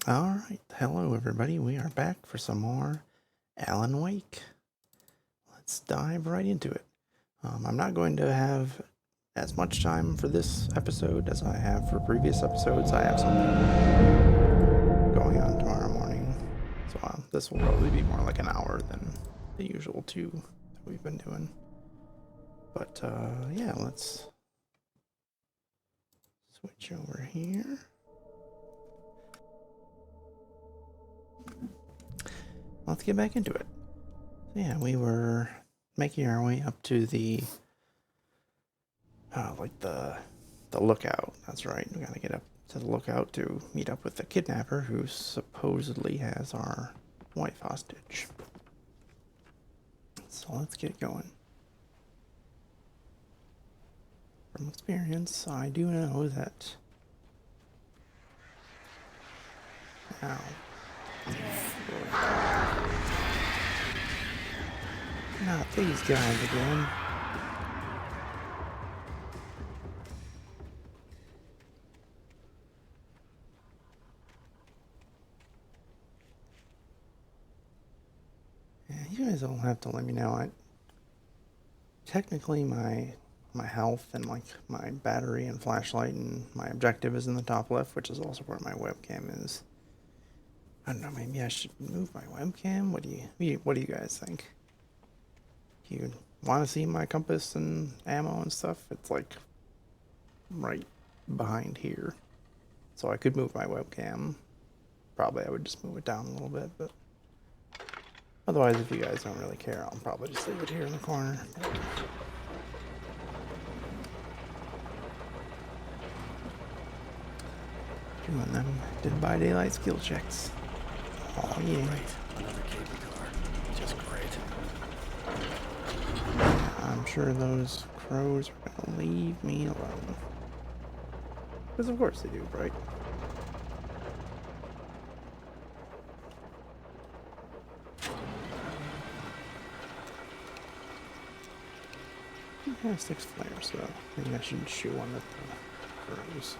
Alright, hello everybody, we are back for some more Alan Wake. Let's dive right into it. I'm not going to have as much time for this episode as I have for previous episodes. I have something going on tomorrow morning, so this will probably be more like an hour than the usual 2 that we've been doing. But yeah, let's switch over here. Let's get back into it. So yeah, we were making our way up to the the lookout. That's right. We gotta get up to the lookout to meet up with the kidnapper who supposedly has our wife hostage. So let's get going. From experience, I do know that. Ow. Not these guys again. Yeah, you guys all have to let me know. Technically my health and like my battery and flashlight and my objective is in the top left, which is also where my webcam is. I don't know, maybe I should move my webcam? What do you guys think? You want to see my compass and ammo and stuff? It's like right behind here. So I could move my webcam. Probably I would just move it down a little bit, but otherwise if you guys don't really care, I'll probably just leave it here in the corner. Doing them Dead by Daylight skill checks. Oh yeah. Great. Another cable car. Just great. I'm sure those crows are gonna leave me alone. Because of course they do, right? It has 6 flares, so maybe I should shoot one at the crows.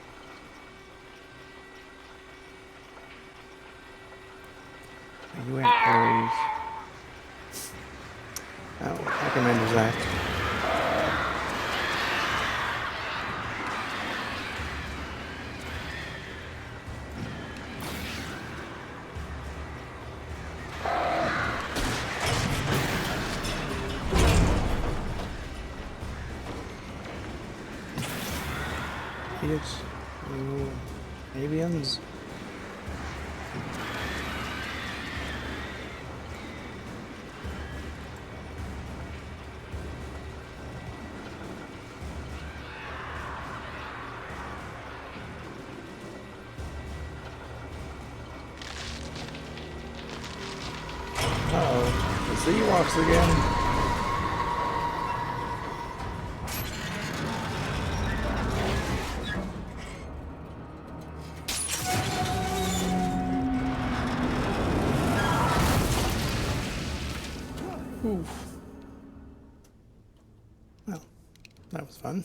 You ain't crows. Oh, I recommend that. Phoenix. Ooh, avians. Uh-oh, the Seawalks again. Oof. Well, that was fun.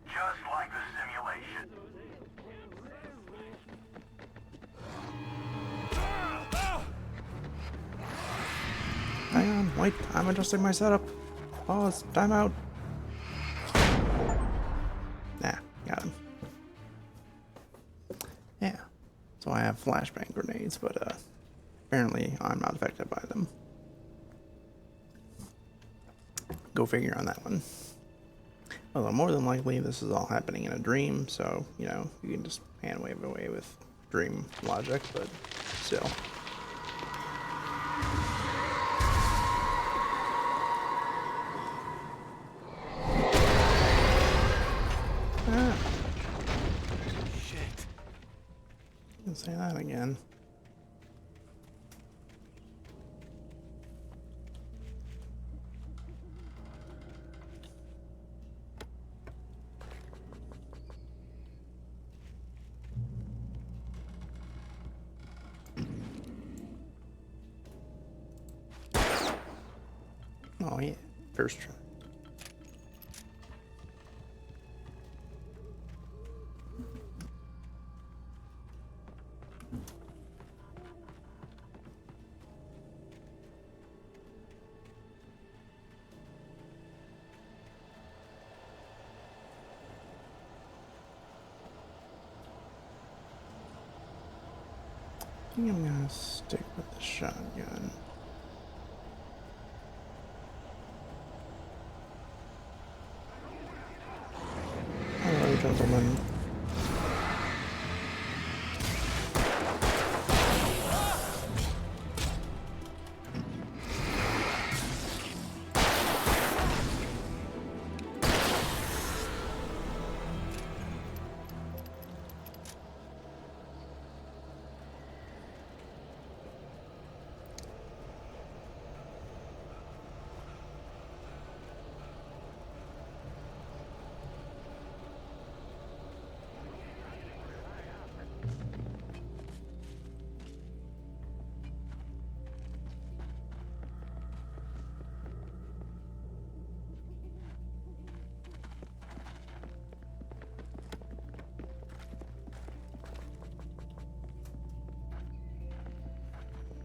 Just like the simulation. Hang on, wait, I'm adjusting my setup. Pause, time out. Nah, got him. Yeah, so I have flashbang grenades, but apparently I'm not affected by them. Go figure on that one. Although more than likely this is all happening in a dream, so, you know, you can just hand wave away with dream logic, but still. Ah, Shit. didn't say that again. Oh yeah, first try. think I'm gonna stick with the shotgun. Hello, gentlemen.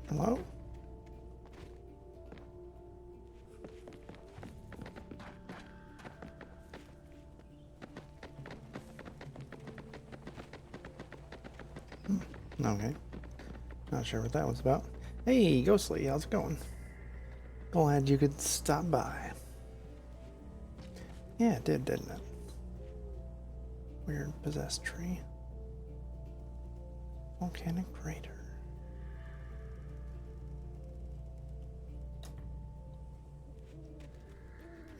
Hello? Okay. Not sure what that was about. Hey, Ghostly, how's it going? Glad you could stop by. Yeah, it did, didn't it? Weird possessed tree. Volcanic crater.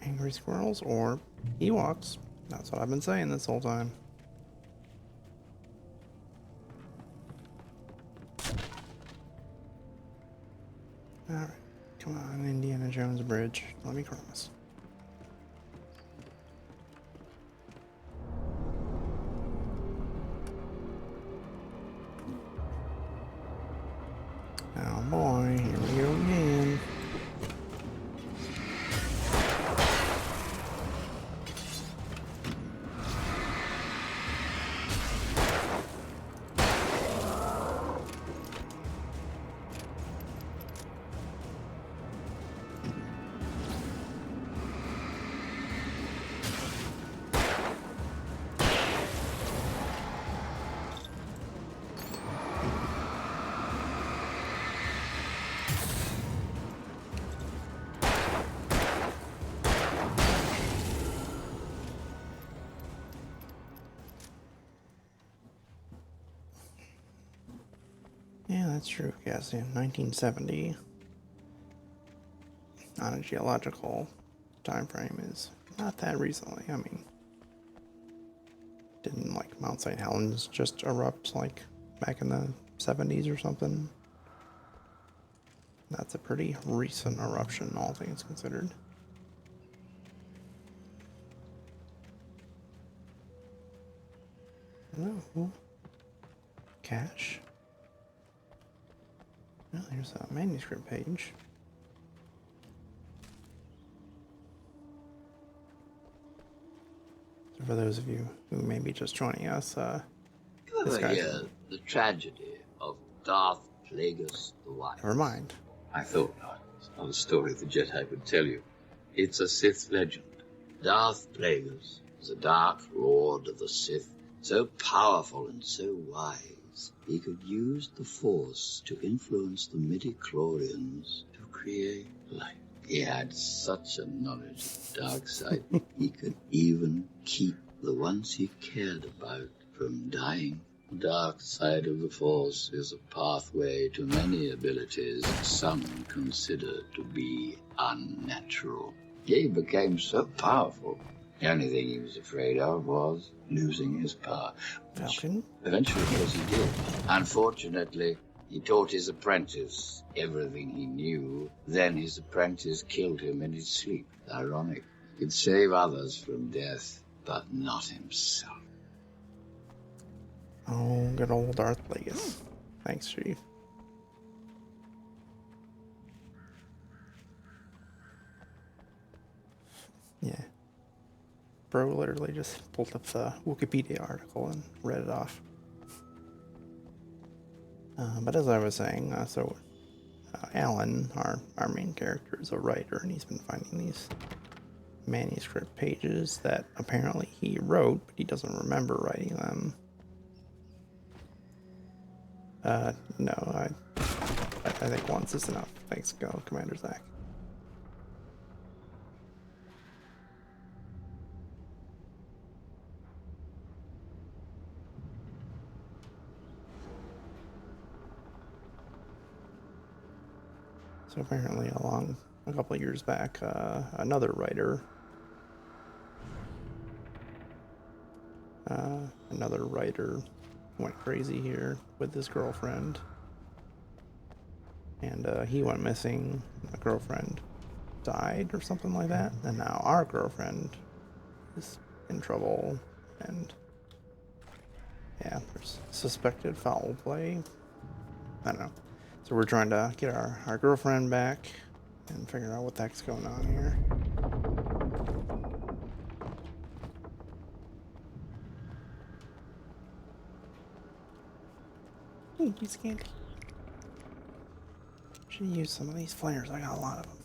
Angry squirrels or Ewoks. That's what I've been saying this whole time. Alright, come on, Indiana Jones Bridge. Let me promise. Oh boy, here we go again. Yeah, that's true, Cassian. 1970 on a geological time frame is not that recently. I mean, didn't like Mount St. Helens just erupt like back in the 70s or something? That's a pretty recent eruption, all things considered. Oh, cash. Well, here's a manuscript page. So for those of you who may be just joining us, You this ever guy's... hear the tragedy of Darth Plagueis the Wise? Never mind. I thought not. It's not a story the Jedi would tell you. It's a Sith legend. Darth Plagueis was a dark lord of the Sith, so powerful and so wise, he could use the Force to influence the midi-chlorians to create life. He had such a knowledge of the dark side, he could even keep the ones he cared about from dying. The dark side of the Force is a pathway to many abilities some consider to be unnatural. He became so powerful, the only thing he was afraid of was losing his power. Falcon? Eventually, of course, he did. Unfortunately, he taught his apprentice everything he knew. Then his apprentice killed him in his sleep. Ironic. He could save others from death, but not himself. Oh, good old Darth Plagueis. Thanks, Chief. Yeah. Bro literally just pulled up the Wikipedia article and read it off. But as I was saying, Alan, our main character, is a writer, and he's been finding these manuscript pages that apparently he wrote, but he doesn't remember writing them. No, I think once is enough. Thanks, go, Commander Zach. So apparently, a couple of years back, another writer went crazy here with his girlfriend, and he went missing. The girlfriend died or something like that, and now our girlfriend is in trouble, and yeah, there's suspected foul play. I don't know. So we're trying to get our girlfriend back and figure out what the heck's going on here. Ooh, piece of candy. Should use some of these flares. I got a lot of them.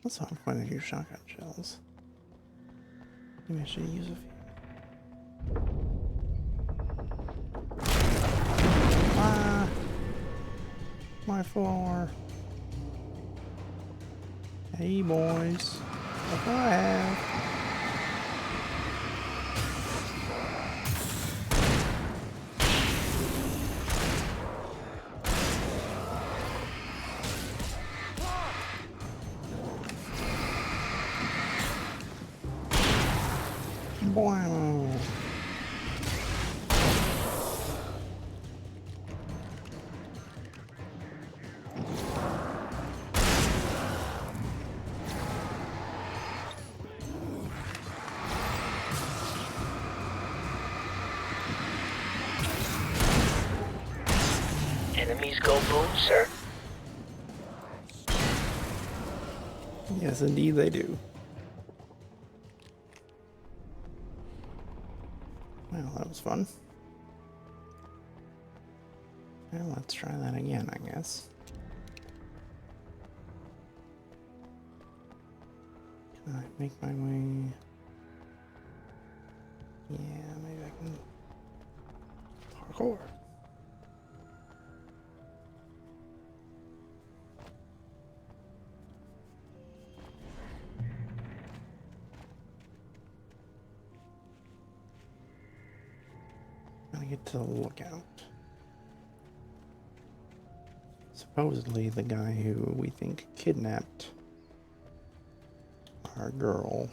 That's how I'm going to use shotgun shells. Maybe I should use a few. Ah! My floor. Hey boys, look what I have. Wow. Enemies go boom, sir. Yes, indeed they do. Well, that was fun. Well, let's try that again, I guess. Can I make my way? Yeah, maybe I can. Parkour. Gotta get to the lookout. Supposedly, the guy who we think kidnapped our girl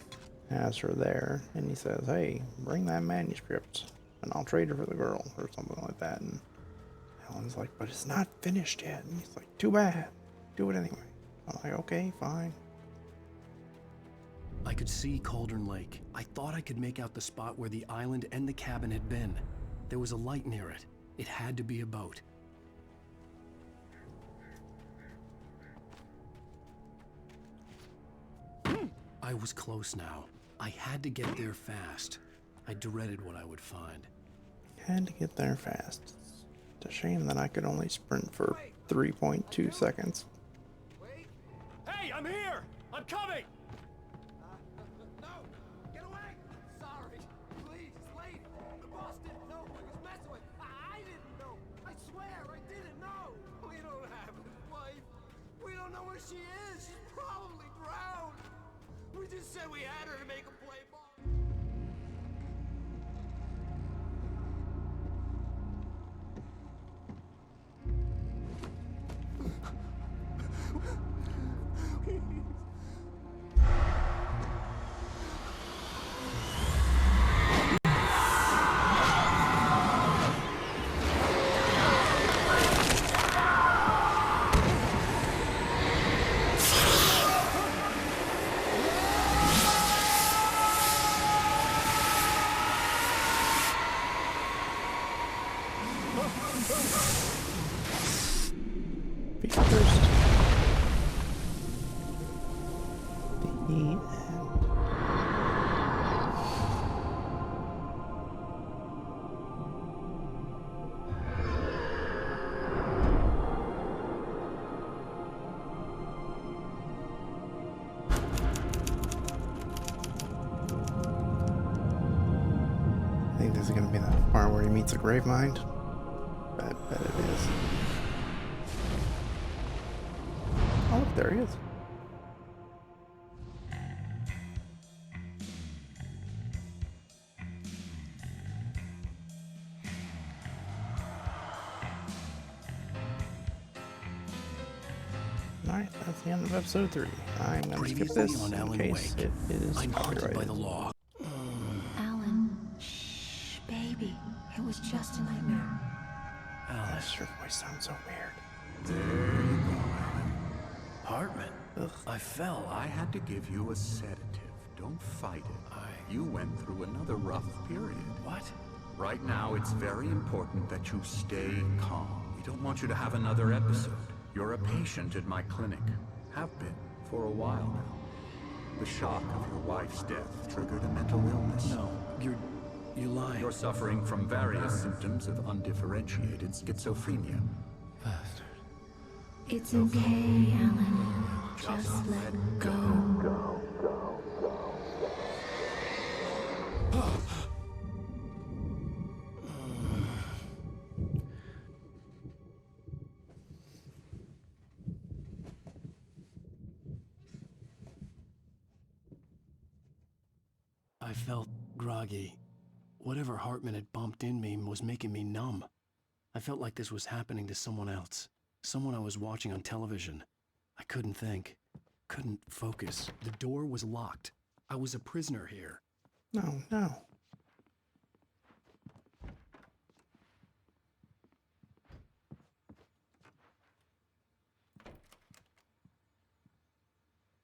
has her there, and he says, "Hey, bring that manuscript, and I'll trade her for the girl," or something like that. And Helen's like, "But it's not finished yet." And he's like, "Too bad. Do it anyway." I'm like, "Okay, fine." I could see Cauldron Lake. I thought I could make out the spot where the island and the cabin had been. There was a light near it. It had to be a boat. I was close now. I had to get there fast. I dreaded what I would find. Had to get there fast. It's a shame that I could only sprint for 3.2 seconds. Hey, I'm here! I'm coming! No! Get away! Sorry! Please, it's late! The boss didn't know who he was messing with! I didn't know! I swear, I didn't know! We don't have his wife! We don't know where she is! She's probably drowned! We just said we had her to make a play ball! Feet first. The end. Is it gonna be the part where he meets a Gravemind? Bet it is. Oh, look, there he is. Alright, that's the end of episode 3. I'm gonna skip Previously this on in Alan case Wake. it is I'm haunted by copyrighted. the law. Alan, shh, baby. It was just a nightmare. Alice, your voice sounds so weird. There you go, Alan. Hartman. Ugh. I fell. I had to give you a sedative. Don't fight it. You went through another rough period. What? Right now, it's very important that you stay calm. We don't want you to have another episode. You're a patient at my clinic. Have been for a while now. The shock of your wife's death triggered a mental illness. No, you're lying. You're suffering from various symptoms of undifferentiated schizophrenia. Bastard. It's okay, Alan. Just let go. I felt groggy. Whatever Hartman had bumped in me was making me numb. I felt like this was happening to someone else. Someone I was watching on television. I couldn't think. Couldn't focus. The door was locked. I was a prisoner here. No.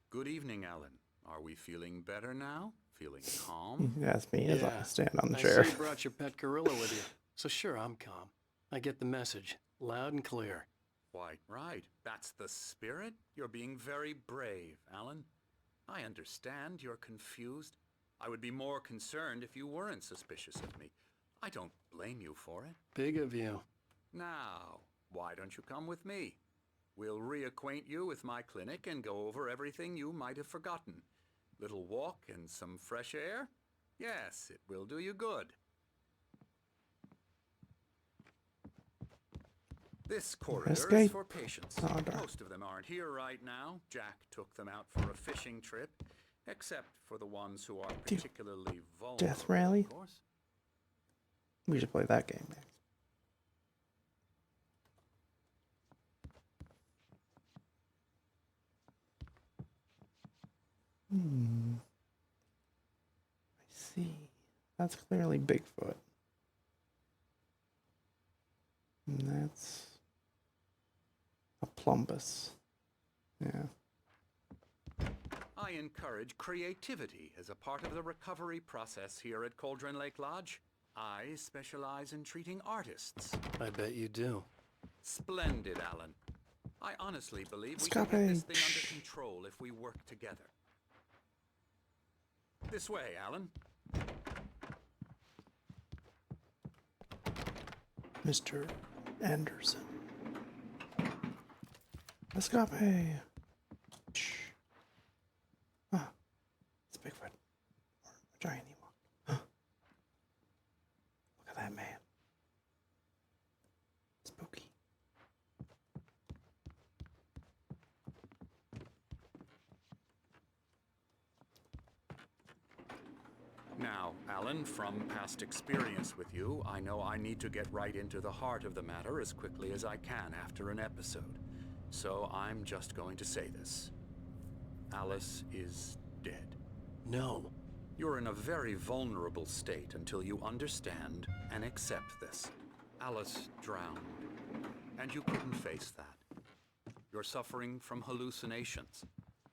Good evening, Alan. Are we feeling better now? Feeling calm? That's me as I stand on the I chair. see you brought your pet gorilla with you. So sure, I'm calm. I get the message. Loud and clear. Quite right. That's the spirit. You're being very brave, Alan. I understand you're confused. I would be more concerned if you weren't suspicious of me. I don't blame you for it. Big of you. Now, why don't you come with me? We'll reacquaint you with my clinic and go over everything you might have forgotten. Little walk and some fresh air? Yes, it will do you good. This corridor is Escape. for patients. Oh, darn. Most of them aren't here right now. Jack took them out for a fishing trip, except for the ones who are particularly vulnerable, Death Rally? of course. We should play that game next. I see. That's clearly Bigfoot. And that's a plumbus. Yeah. I encourage creativity as a part of the recovery process here at Cauldron Lake Lodge. I specialize in treating artists. I bet you do. Splendid, Alan. I honestly believe we Escape. can get this thing under control if we work together. This way, Alan. Mr. Anderson. Escape. Shh. Ah, it's Bigfoot. Or a giant Ewok. Huh. Look at that man. Spooky. Now, Alan, from past experience with you, I know I need to get right into the heart of the matter as quickly as I can after an episode. So I'm just going to say this. Alice is dead. No. You're in a very vulnerable state until you understand and accept this. Alice drowned, and you couldn't face that. You're suffering from hallucinations,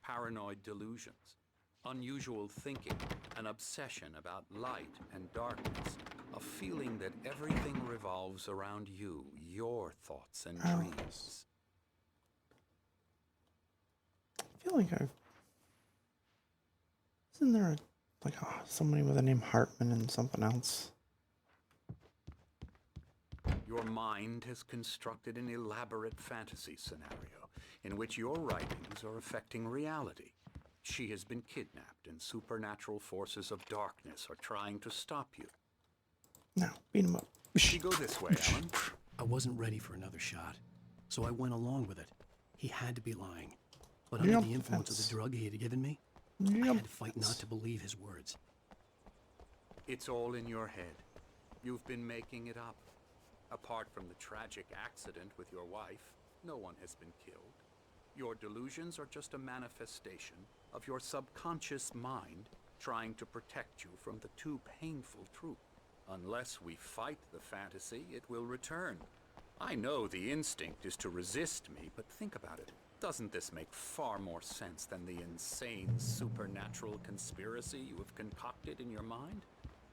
paranoid delusions, unusual thinking, an obsession about light and darkness, a feeling that everything revolves around you, your thoughts and dreams. I feel like isn't there somebody with the name Hartman and something else? Your mind has constructed an elaborate fantasy scenario in which your writings are affecting reality. She has been kidnapped and supernatural forces of darkness are trying to stop you. Now, beat him up. We go this way, Alan. I wasn't ready for another shot, so I went along with it. He had to be lying. But Jump under the influence of fence. the drug he had given me, I Jump had to fight not to believe his words. It's all in your head. You've been making it up. Apart from the tragic accident with your wife, no one has been killed. Your delusions are just a manifestation of your subconscious mind trying to protect you from the too painful truth. Unless we fight the fantasy, it will return. I know the instinct is to resist me, but think about it. Doesn't this make far more sense than the insane supernatural conspiracy you have concocted in your mind?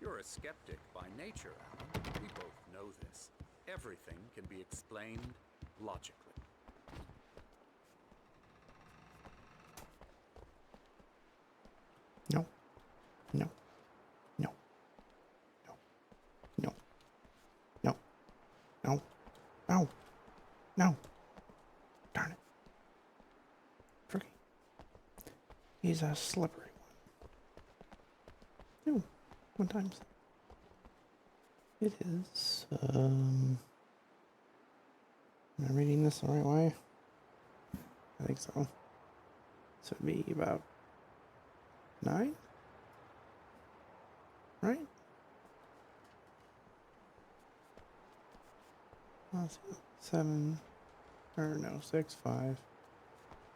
You're a skeptic by nature, Alan. We both know this. Everything can be explained logically. No. No. No. No. No. No. No. No. No. Darn it. Fricky. He's a slippery one. Ooh. 1 times. It is, am I reading this the right way? I think so. So it'd be about 9? Right? Let's see. 7, or no, 6, 5,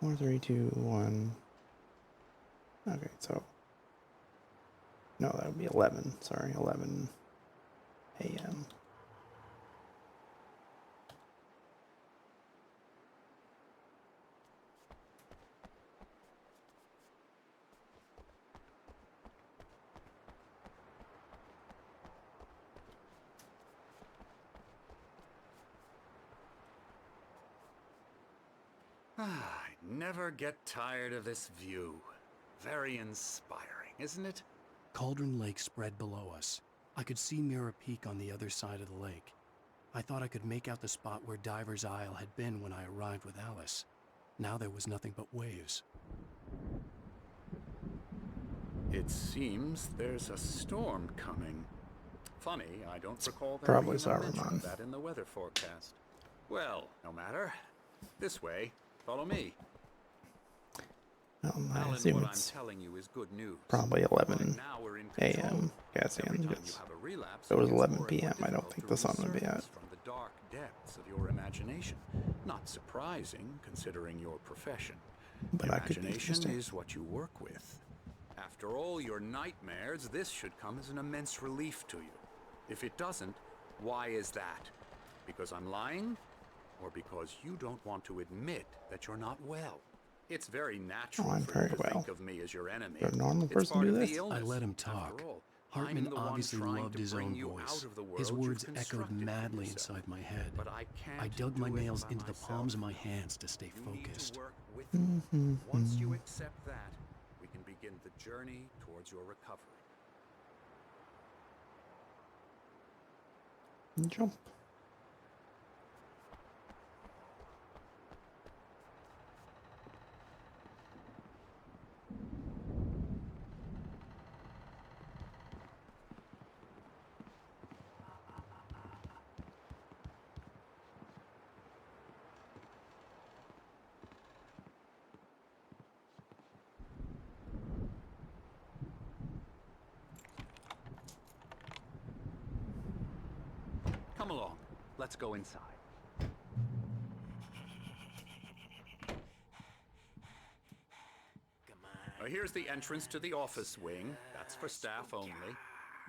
4, 3, 2, 1. Okay, so, no, that would be 11. Sorry, 11 a.m. I never get tired of this view. Very inspiring, isn't it? Cauldron Lake spread below us. I could see Mirror Peak on the other side of the lake. I thought I could make out the spot where Diver's Isle had been when I arrived with Alice. Now there was nothing but waves. It seems there's a storm coming. Funny, I don't recall there Probably being a mention Saruman. of that in the weather forecast. Well, no matter. This way. Follow me. I Alan, assume what I'm it's telling you is good news. probably 11 Right now we're in control. a.m. Every Cassian. time you Because have a relapse, if it was gets 11 more and more p.m., I don't difficult think to the sun would be resurface out. from the dark depths of your imagination. Not surprising, considering your profession. But I could be Imagination interesting. is what you work with. After all your nightmares, this should come as an immense relief to you. If it doesn't, why is that? Because I'm lying? Or because you don't want to admit that you're not well? It's very natural I'm for very you to well. think of me as your enemy. Would a normal It's person part do of this? the I illness. let him After talk. all, Hartman I'm the one obviously trying loved to his bring own you voice. out of the His world you've words echoed constructed for madly yourself. inside my head. But I can't I dug my do it nails by into the myself. palms of my hands to stay You need to focused. work with me. Once you accept that, we can begin the journey towards your recovery. Jump. Come along. Let's go inside. Here's the entrance to the office wing. That's for staff only.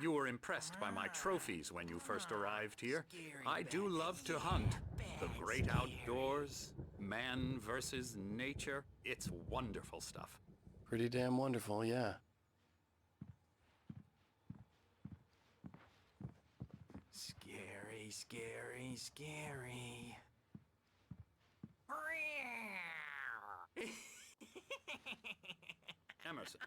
You were impressed by my trophies when you first arrived here. I do love to hunt. The great outdoors, man versus nature. It's wonderful stuff. Pretty damn wonderful, yeah. Scary, scary, scary. Emerson.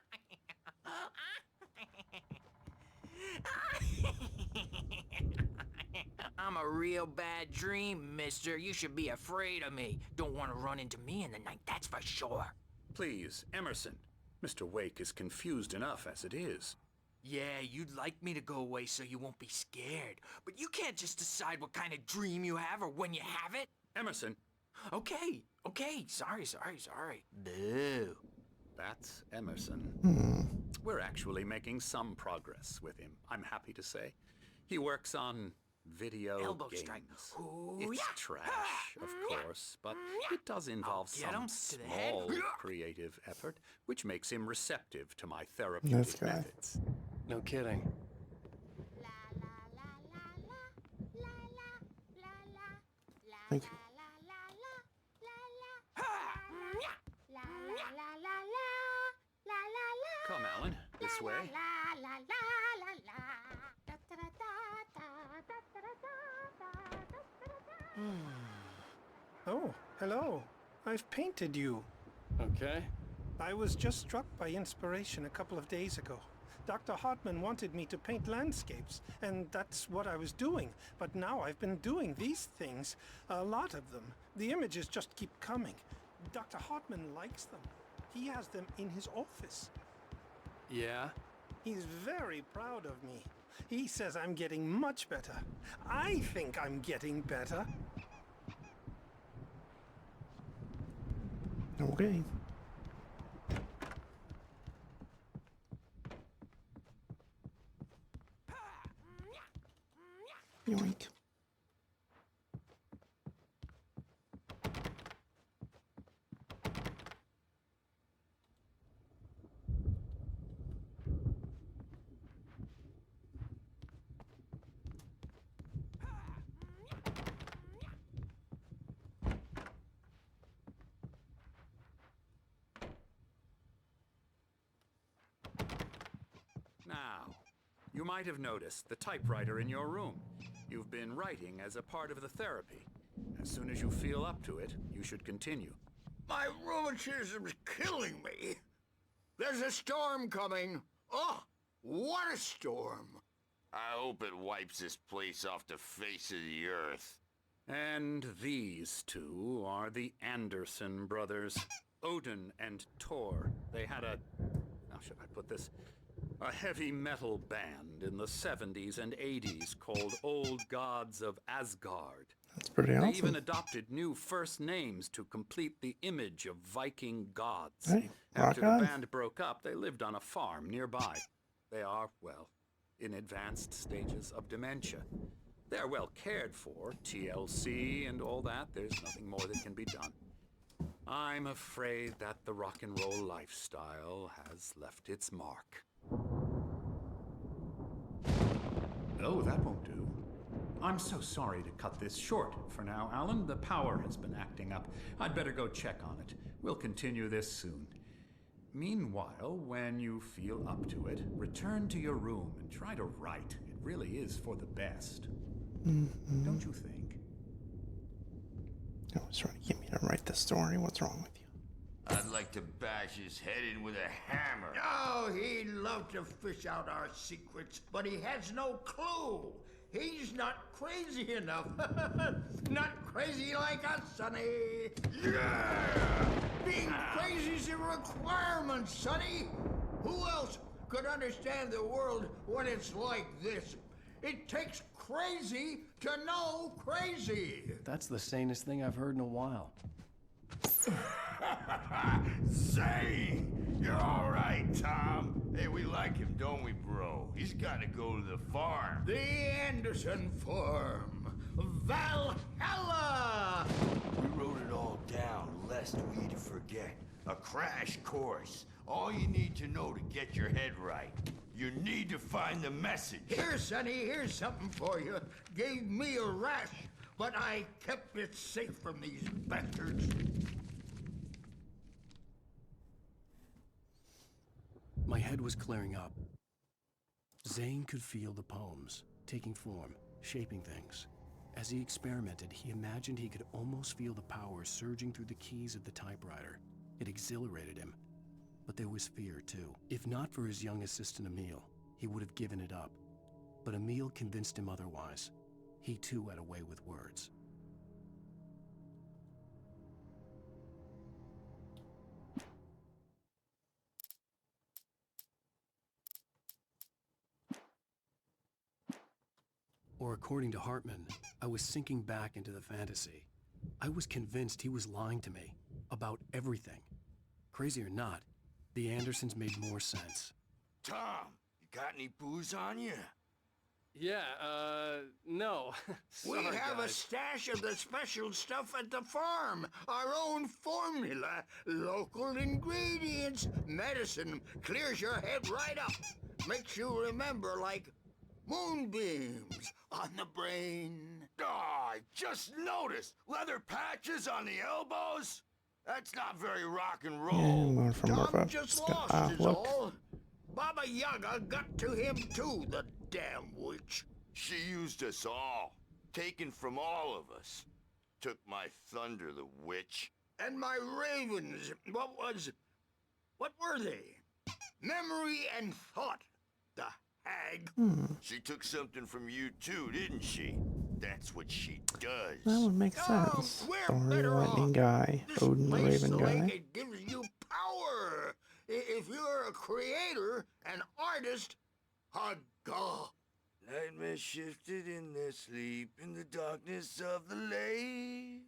I'm a real bad dream, mister. You should be afraid of me. Don't want to run into me in the night, that's for sure. Please, Emerson. Mr. Wake is confused enough as it is. Yeah, you'd like me to go away so you won't be scared. But you can't just decide what kind of dream you have or when you have it. Emerson, Okay, sorry. Boo. that's Emerson. Hmm. We're actually making some progress with him, I'm happy to say. He works on video Elbow games. strike. Ooh, It's yeah. trash, of course, but it does involve I'll get him some to the head. small creative effort, which makes him receptive to my therapeutic This guy. methods. No kidding. Thank you. Come, Alan, this way. Oh, hello. I've painted you. Okay. I was just struck by inspiration a couple of days ago. Dr. Hartman wanted me to paint landscapes, and that's what I was doing. But now I've been doing these things, a lot of them. The images just keep coming. Dr. Hartman likes them. He has them in his office. Yeah? He's very proud of me. He says I'm getting much better. I think I'm getting better. Okay. Yoink. Now, you might have noticed the typewriter in your room. You've been writing as a part of the therapy. As soon as you feel up to it, you should continue. My rheumatism's killing me. There's a storm coming. Oh, what a storm. I hope it wipes this place off the face of the earth. And these two are the Anderson brothers, Odin and Thor. They had how should I put this? A heavy metal band in the 70s and 80s called Old Gods of Asgard. That's pretty They awesome. even adopted new first names to complete the image of Viking gods. Hey, After rock the on. band broke up, they lived on a farm nearby. They are, well, in advanced stages of dementia. They're well cared for, TLC and all that. There's nothing more that can be done. I'm afraid that the rock and roll lifestyle has left its mark. Oh, that won't do. I'm so sorry to cut this short for now, Alan. The power has been acting up. I'd better go check on it. We'll continue this soon. Meanwhile, when you feel up to it, return to your room and try to write. It really is for the best. Don't you think? Oh, he's trying to get me to write the story. What's wrong with you? I'd like to bash his head in with a hammer. Oh, he'd love to fish out our secrets, but he has no clue. He's not crazy enough. Not crazy like us, Sonny. Yeah! Being crazy's a requirement, Sonny. Who else could understand the world when it's like this? It takes crazy to know crazy. That's the sanest thing I've heard in a while. Zane! You're all right, Tom. Hey, we like him, don't we, bro? He's got to go to the farm. The Anderson Farm. Valhalla! We wrote it all down, lest we forget. A crash course. All you need to know to get your head right. You need to find the message. Here, Sonny, here's something for you. Gave me a rash, but I kept it safe from these bastards. My head was clearing up. Zane could feel the poems, taking form, shaping things. As he experimented, he imagined he could almost feel the power surging through the keys of the typewriter. It exhilarated him. But there was fear, too. If not for his young assistant Emil, he would have given it up. But Emil convinced him otherwise. He too had a way with words. Or according to Hartman, I was sinking back into the fantasy. I was convinced he was lying to me about everything. Crazy or not, the Andersons made more sense. Tom, you got any booze on you? Yeah, no. We Sorry, have a guys. stash of the special stuff at the farm. Our own formula. Local ingredients. Medicine clears your head right up. Makes you remember like moonbeams on the brain. Oh, I just noticed. Leather patches on the elbows? That's not very rock and roll. And going for more of Tom a just Scott lost is look. all. Baba Yaga got to him too, the damn witch. She used us all. Taken from all of us. Took my thunder, the witch. And my ravens, what were they? Memory and thought, the hag. She took something from you too, didn't she? That's what she does. That would make Oh, sense. we're Thor, the better lightning off. guy, This Odin, the place, raven like, guy. it gives you power. If you're a creator, an artist, a god. Nightmare shifted in their sleep in the darkness of the lake.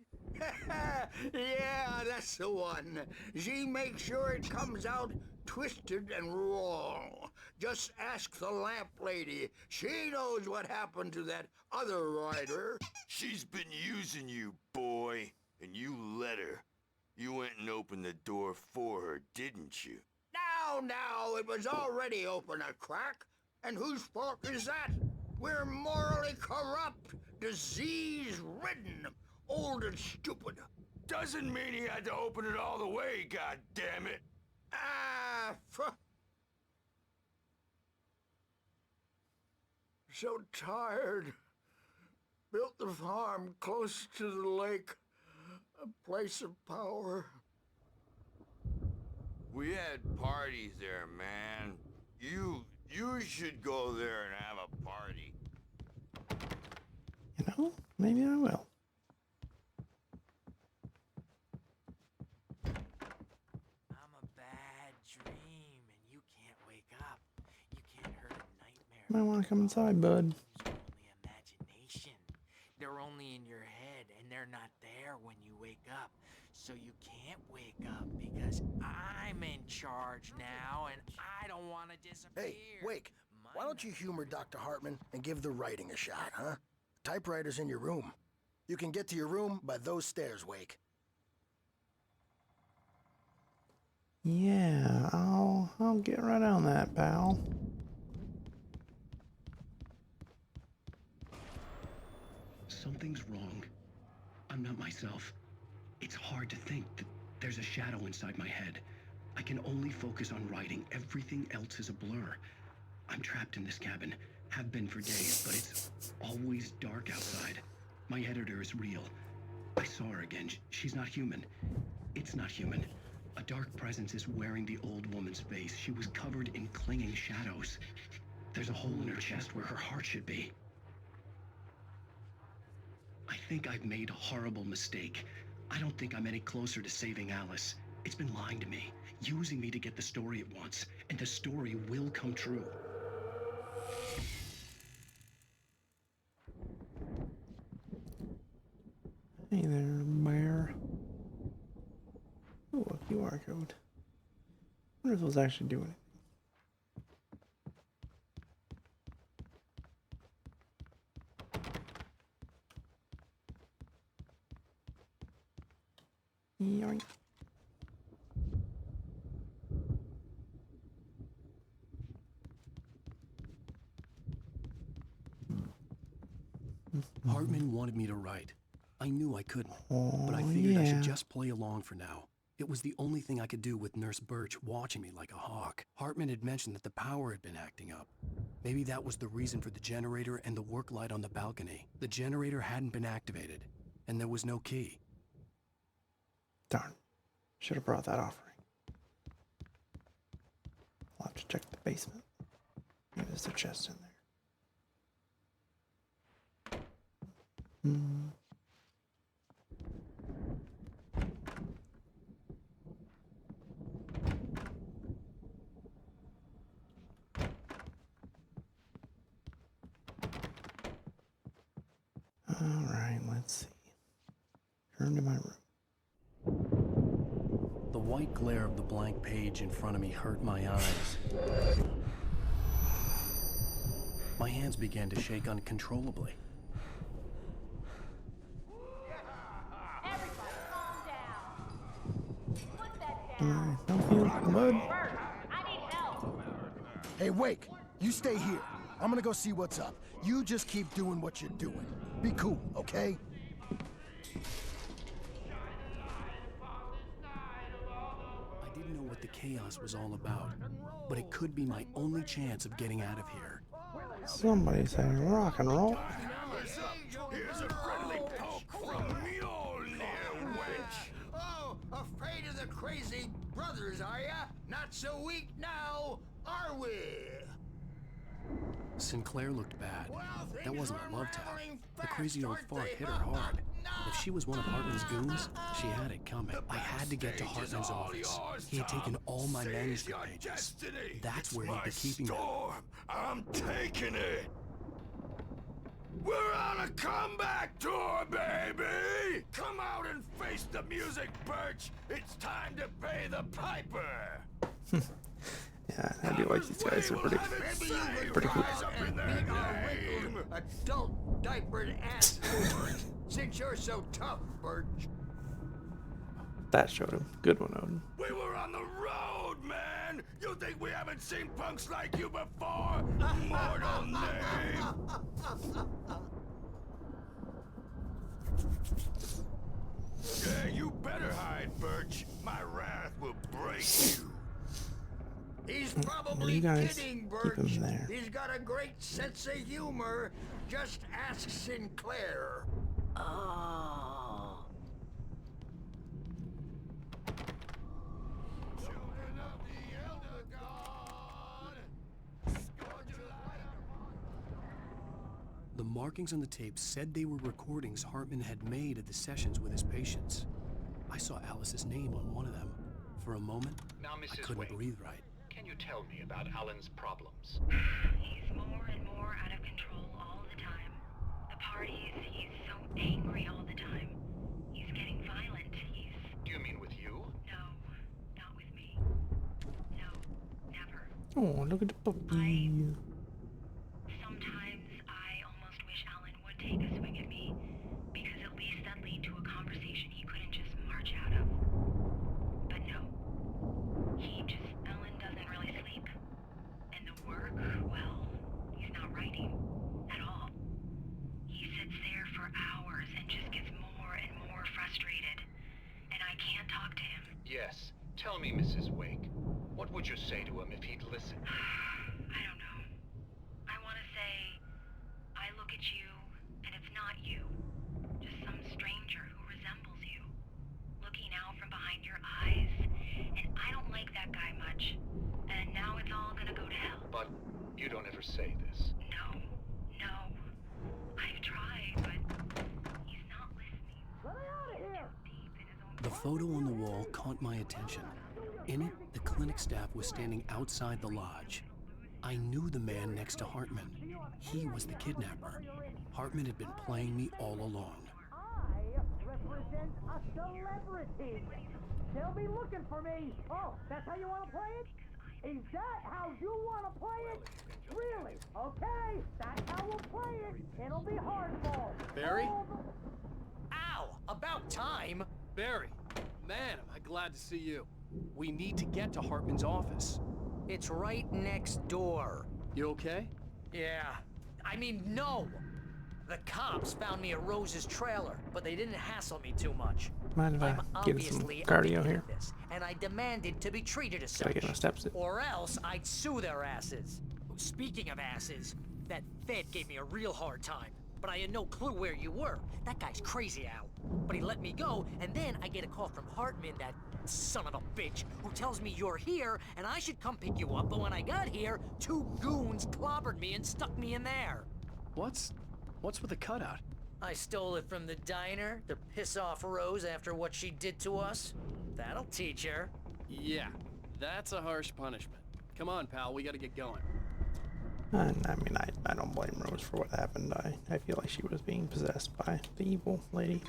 Yeah, that's the one. She makes sure it comes out twisted and wrong. Just ask the lamp lady. She knows what happened to that other rider. She's been using you, boy, and you let her. You went and opened the door for her, didn't you? Now, it was already open a crack. And whose fault is that? We're morally corrupt, disease-ridden, old and stupid. Doesn't mean he had to open it all the way, goddammit. So tired. Built the farm close to the lake. A place of power. We had parties there, man. You should go there and have a party. You know, maybe I will. I'm a bad dream, and you can't wake up. You can't hurt a nightmare. Might want to come inside, bud. Dreams are only imagination. They're only in your head, and they're not there when you wake up. So you can't wake up because I'm in charge now, and I don't want to disappear. Hey, Wake, why don't you humor Dr. Hartman and give the writing a shot, huh? Typewriter's in your room. You can get to your room by those stairs, Wake. Yeah, I'll get right on that, pal. Something's wrong. I'm not myself. It's hard to think that there's a shadow inside my head. I can only focus on writing. Everything else is a blur. I'm trapped in this cabin. Have been for days, but it's always dark outside. My editor is real. I saw her again. She's not human. It's not human. A dark presence is wearing the old woman's face. She was covered in clinging shadows. There's a hole in her chest where her heart should be. I think I've made a horrible mistake. I don't think I'm any closer to saving Alice. It's been lying to me, using me to get the story it wants, and the story will come true. Hey there, bear. Oh, a QR code. I wonder if it was actually doing it. Yoink. Hartman wanted me to write. I knew I couldn't, Oh, but I figured I yeah. should just play along for now. It was the only thing I could do with Nurse Birch watching me like a hawk. Hartman had mentioned that the power had been acting up. Maybe that was the reason for the generator and the work light on the balcony. The generator hadn't been activated, and there was no key. Darn. Should have brought that offering. I'll have to check the basement. Maybe there's a chest in there. Hmm. Alright, let's see. Turn to my room. The white glare of the blank page in front of me hurt my eyes. My hands began to shake uncontrollably. Alright, help you, bud. Hey, Wake, you stay here. I'm gonna go see what's up. You just keep doing what you're doing. Be cool, okay? I didn't know what the chaos was all about, but it could be my only chance of getting out of here. Somebody say rock and roll. Here's a friendly poke from Mjolnir, wench. Oh, afraid of the crazy brothers, are ya? Not so weak now, are we? Sinclair looked bad. That wasn't a love tap. The crazy old fart hit her hard. If she was one of Hartman's goons, she had it coming. I had to get to Hartman's office. He had taken all my manuscript pages. That's where he'd be keeping them. I'm taking it. We're on a comeback tour, baby! Come out and face the music, Birch! It's time to pay the piper! Yeah, I do like these guys. They're pretty cool. Adult diapered ass since you're so tough, Birch. That showed him. Good one, Odin. We were on the road, man! You think we haven't seen punks like you before? Mortal name! Yeah, you better hide, Birch. My wrath will break you. He's probably You guys kidding, keep Birch. him there. He's got a great sense of humor. Just ask Sinclair. Oh. The markings on the tape said they were recordings Hartman had made at the sessions with his patients. I saw Alice's name on one of them. For a moment, Now, I Mrs. couldn't Wake, breathe right. can you tell me about Alan's problems? He's more and more out of control all the time. The parties, he's so angry all the time. He's getting violent. Do you mean with you? No, not with me. No, never. Oh, look at the puppy. Sometimes I almost wish Alan would take a swing at me, because at least that'd lead to a conversation he couldn't just march out of. But no. Alan doesn't really sleep. And the work, well, he's not writing at all. He sits there for hours and just gets more and more frustrated. And I can't talk to him. Yes. Tell me, Mrs. Wake. What would you say to him if he'd listen? I don't know. I want to say, I look at you, and it's not you. Just some stranger who resembles you. Looking out from behind your eyes, and I don't like that guy much. And now it's all gonna go to hell. But you don't ever say this. No. I've tried, but he's not listening. Let me out of here! The photo on the wall caught my attention. In it, the clinic staff was standing outside the lodge. I knew the man next to Hartman. He was the kidnapper. Hartman had been playing me all along. I represent a celebrity. They'll be looking for me. Oh, that's how you want to play it? Is that how you want to play it? Really? Okay, that's how we'll play it. It'll be hardball. Barry? Ow! About time! Barry, man, am I glad to see you. We need to get to Hartman's office. It's right next door. You okay? Yeah. I mean, no! The cops found me at Rose's trailer, but they didn't hassle me too much. Mind if I I'm get some obviously cardio addicted here? to this, and I demanded to be treated as Gotta such. get my steps in. Or else I'd sue their asses. Speaking of asses, that Fed gave me a real hard time, but I had no clue where you were. That guy's crazy, Al. But he let me go, and then I get a call from Hartman, that son of a bitch, who tells me you're here, and I should come pick you up, but when I got here, 2 goons clobbered me and stuck me in there. What's with the cutout? I stole it from the diner to piss off Rose after what she did to us. That'll teach her. Yeah, that's a harsh punishment. Come on, pal, we gotta get going. And I mean, I don't blame Rose for what happened. I feel like she was being possessed by the evil lady.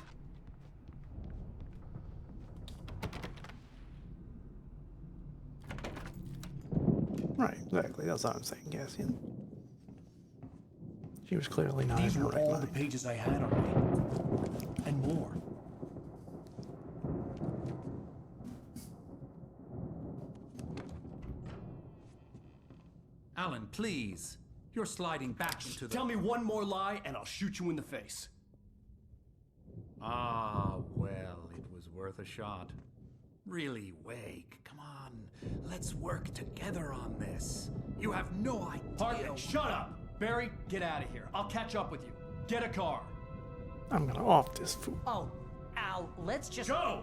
Right, exactly. That's what I'm saying, Cassian. She was clearly not These in her were right all mind. the pages I had on me. And more. Alan, please. You're sliding back into the... Tell me one more lie and I'll shoot you in the face. Ah, well, it was worth a shot. Really, Wake, come on. Let's work together on this. You have no idea... Hartman, shut up! Barry, get out of here. I'll catch up with you. Get a car. I'm gonna off this fool. Oh, Al, let's just... Go!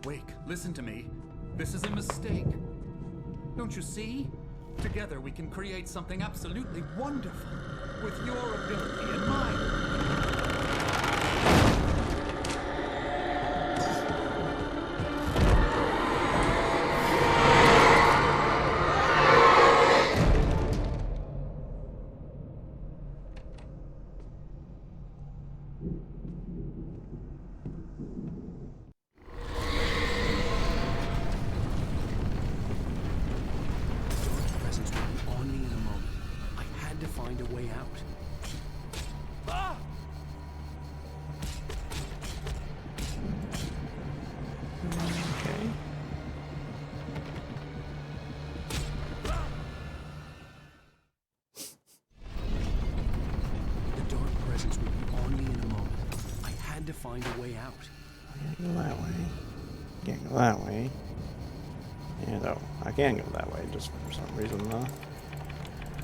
Wake, listen to me. This is a mistake. Don't you see? Together we can create something absolutely wonderful. With your ability and mine. Presence would be on me in a moment. I had to find a way out. Ah! Okay. The dark presence would be on me in a moment. I had to find a way out. I can't go that way. Can't go that way. Yeah, though I can go that way. Just for some reason, the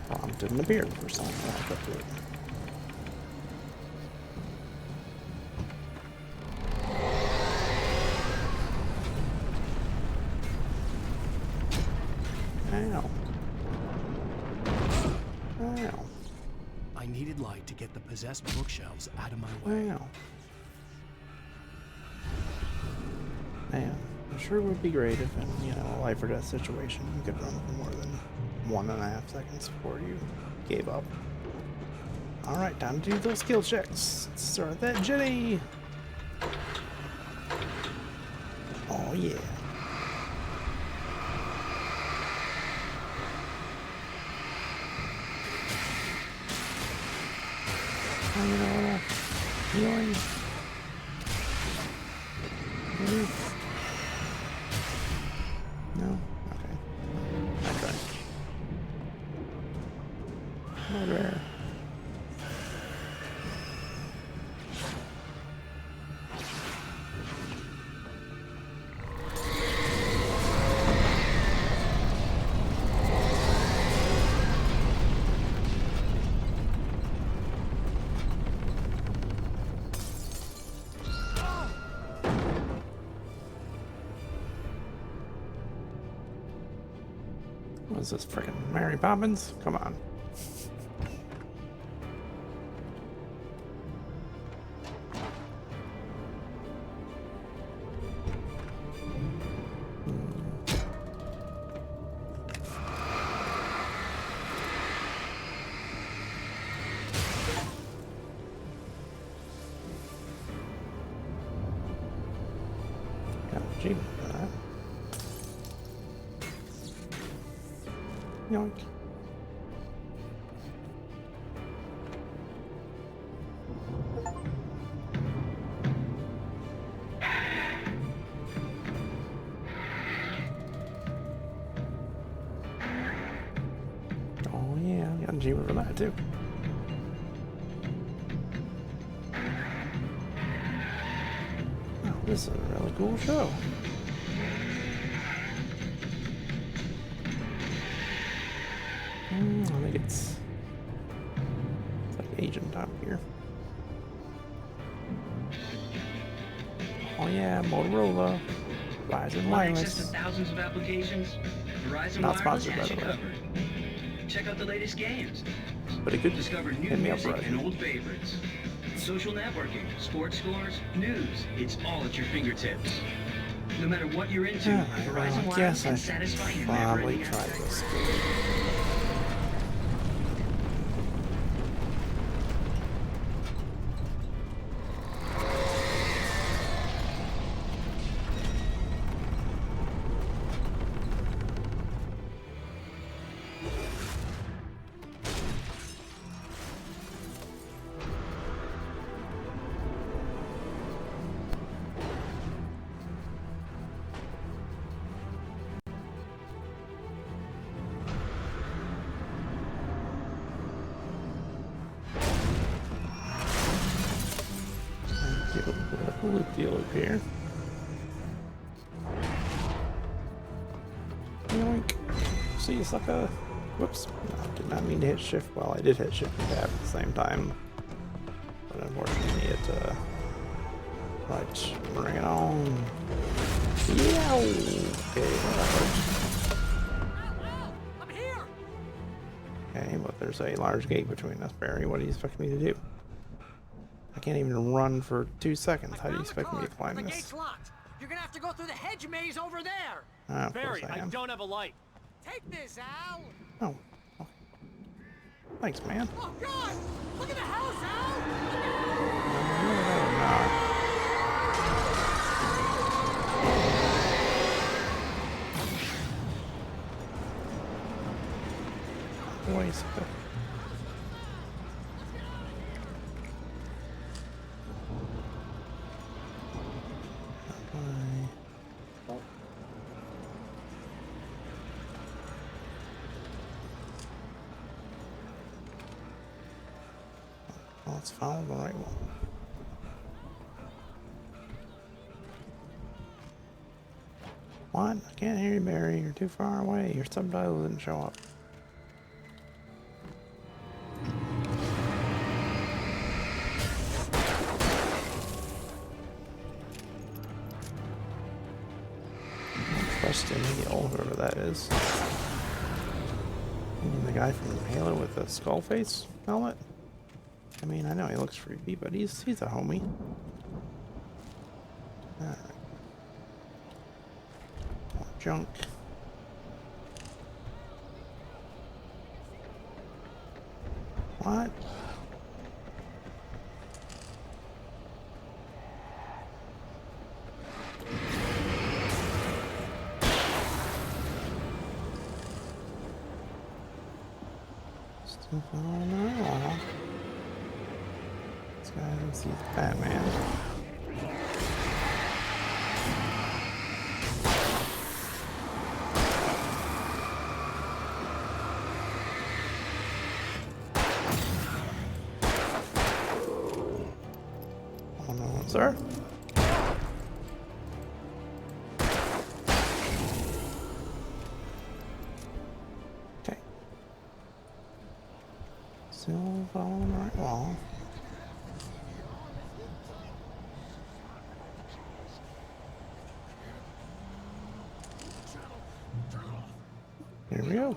prompt didn't appear for some back up to it. Ow. Ow. I needed light to get the possessed bookshelves out of my way. Wow. Man, I'm sure it would be great if in, you know, a life or death situation you could run for more than 1.5 seconds before you gave up. Alright, time to do those skill checks. Let's start that Jenny. Oh yeah. Healing. No? Okay. I tried. Not rare. What is this, frickin' Mary Poppins? Come on. Got an achievement for that. Yoink. Oh yeah, got an achievement for that too. Oh, this is a really cool show. I think it's like Agent up here. Oh yeah, Motorola, Verizon Want access Wireless. to thousands of applications? Verizon Not Wireless sponsored, by has the you way. covered. Check out the latest games. But it could Discover new hit me up music right. and old favorites. Social networking, sports scores, news. It's all at your fingertips. No matter what you're into, Alright, well, Verizon I Wireless guess I can should satisfy your probably never-ending try appetite. this. Loop here. Yoink. See, sucker. Whoops. No, did not mean to hit shift. Well, I did hit shift and tab at the same time. But unfortunately, it, right. Bring it on. Yeah. Okay, well, that works. I'm here. Okay, but there's a large gate between us, Barry. What do you expect me to do? I can't even run for 2 seconds. How do you expect me to climb The this? gate's locked. You're gonna have to go through the hedge maze over there. Of course I am. don't have a light. Take this, Al. Oh. Okay. Thanks, man. Oh God! Look at the house, Al. Boys. Let's follow the right one. What? I can't hear you, Barry. You're too far away. Your subtitle didn't show up. Trust in Neil, whoever that is. You mean the guy from Halo with the skull face helmet? I mean, I know he looks creepy, but he's a homie. Alright. More junk. What? Still following the law. This guy thinks he's Batman. Oh no, sir. Okay. Still following the right wall. Here we go.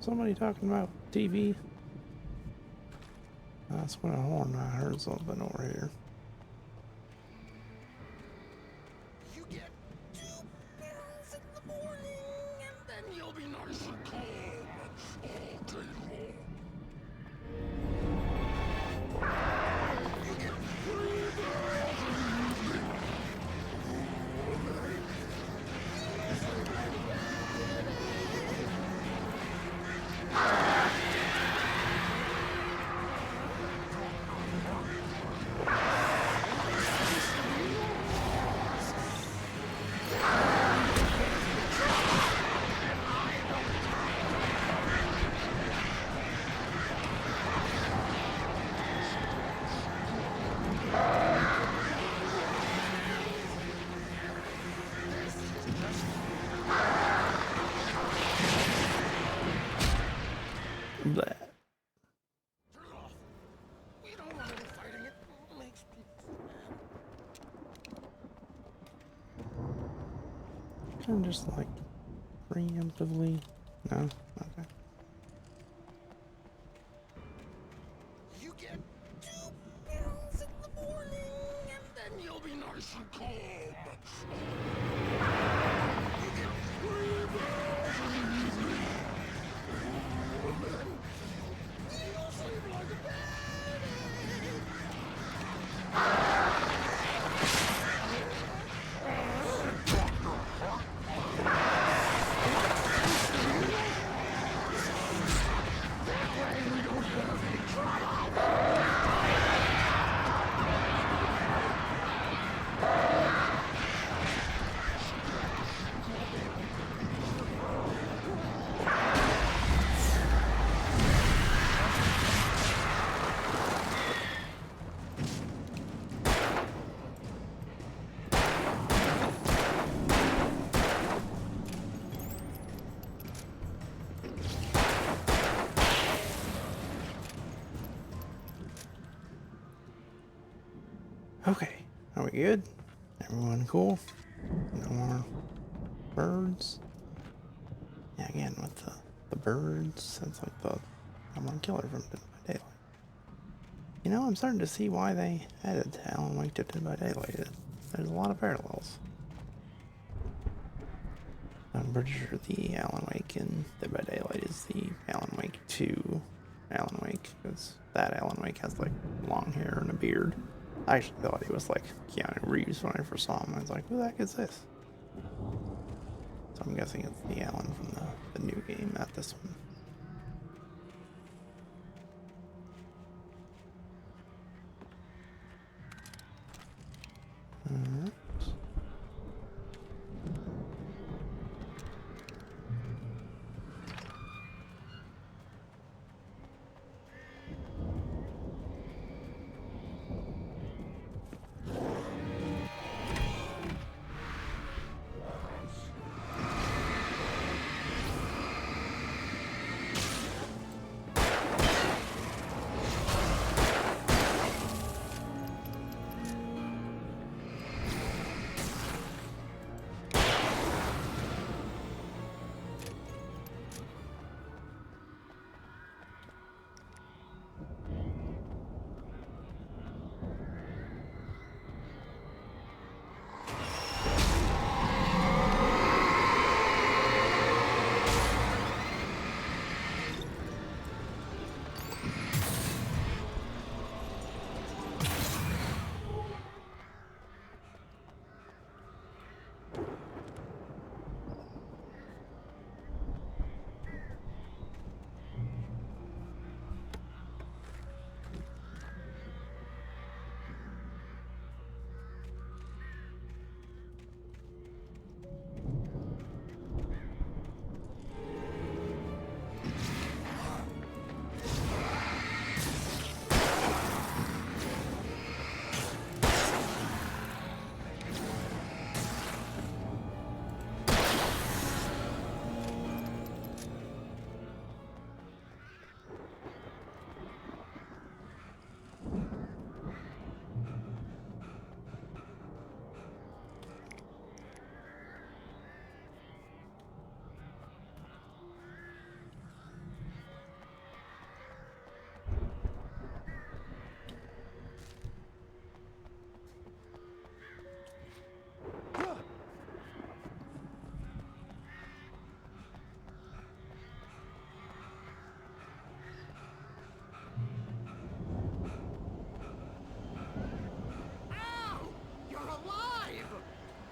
Somebody talking about TV? That's what a horn I heard something over here. You get 2 pills in the morning, and then you'll be nice and calm all day long. You get 3 pills in the evening. Blah. We don't want any fighting. It makes people Kind of just like preemptively. No? Okay. You get 2 Okay, are we good? Everyone cool? No more birds? Yeah, again, with the birds, that's like the Alan Killer from Dead by Daylight. You know, I'm starting to see why they added Alan Wake to Dead by Daylight. There's a lot of parallels. I'm pretty sure the Alan Wake in Dead by Daylight is the Alan Wake 2 Alan Wake, because that Alan Wake has like long hair and a beard. I actually thought he was like Keanu Reeves when I first saw him. I was like, who the heck is this? So I'm guessing it's the Alan from the new game, not this one. Alright.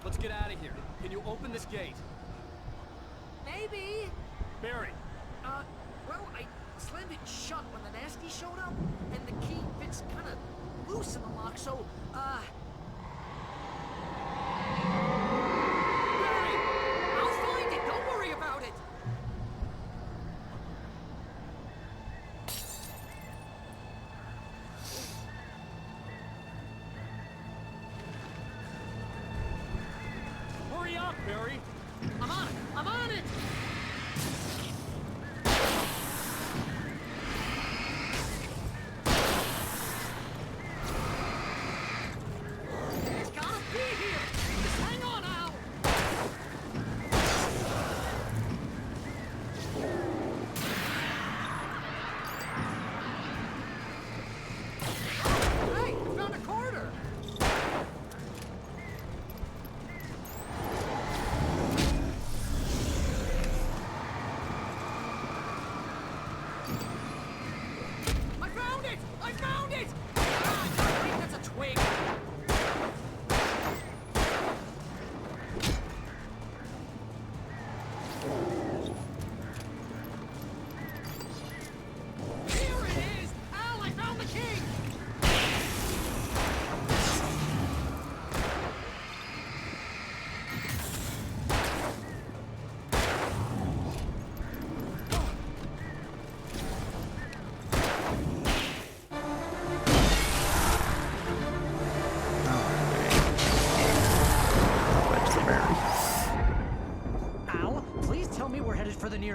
Let's get out of here. Can you open this gate? Maybe. Barry. Well, I slammed it shut when the nasty showed up, and the key fits kind of loose in the lock, so, Barry! I'll find it! Don't worry about it! Hurry up, Barry! I'm on it! I'm on it! It's gotta be here! Just hang on, Al! Hey, I found a quarter!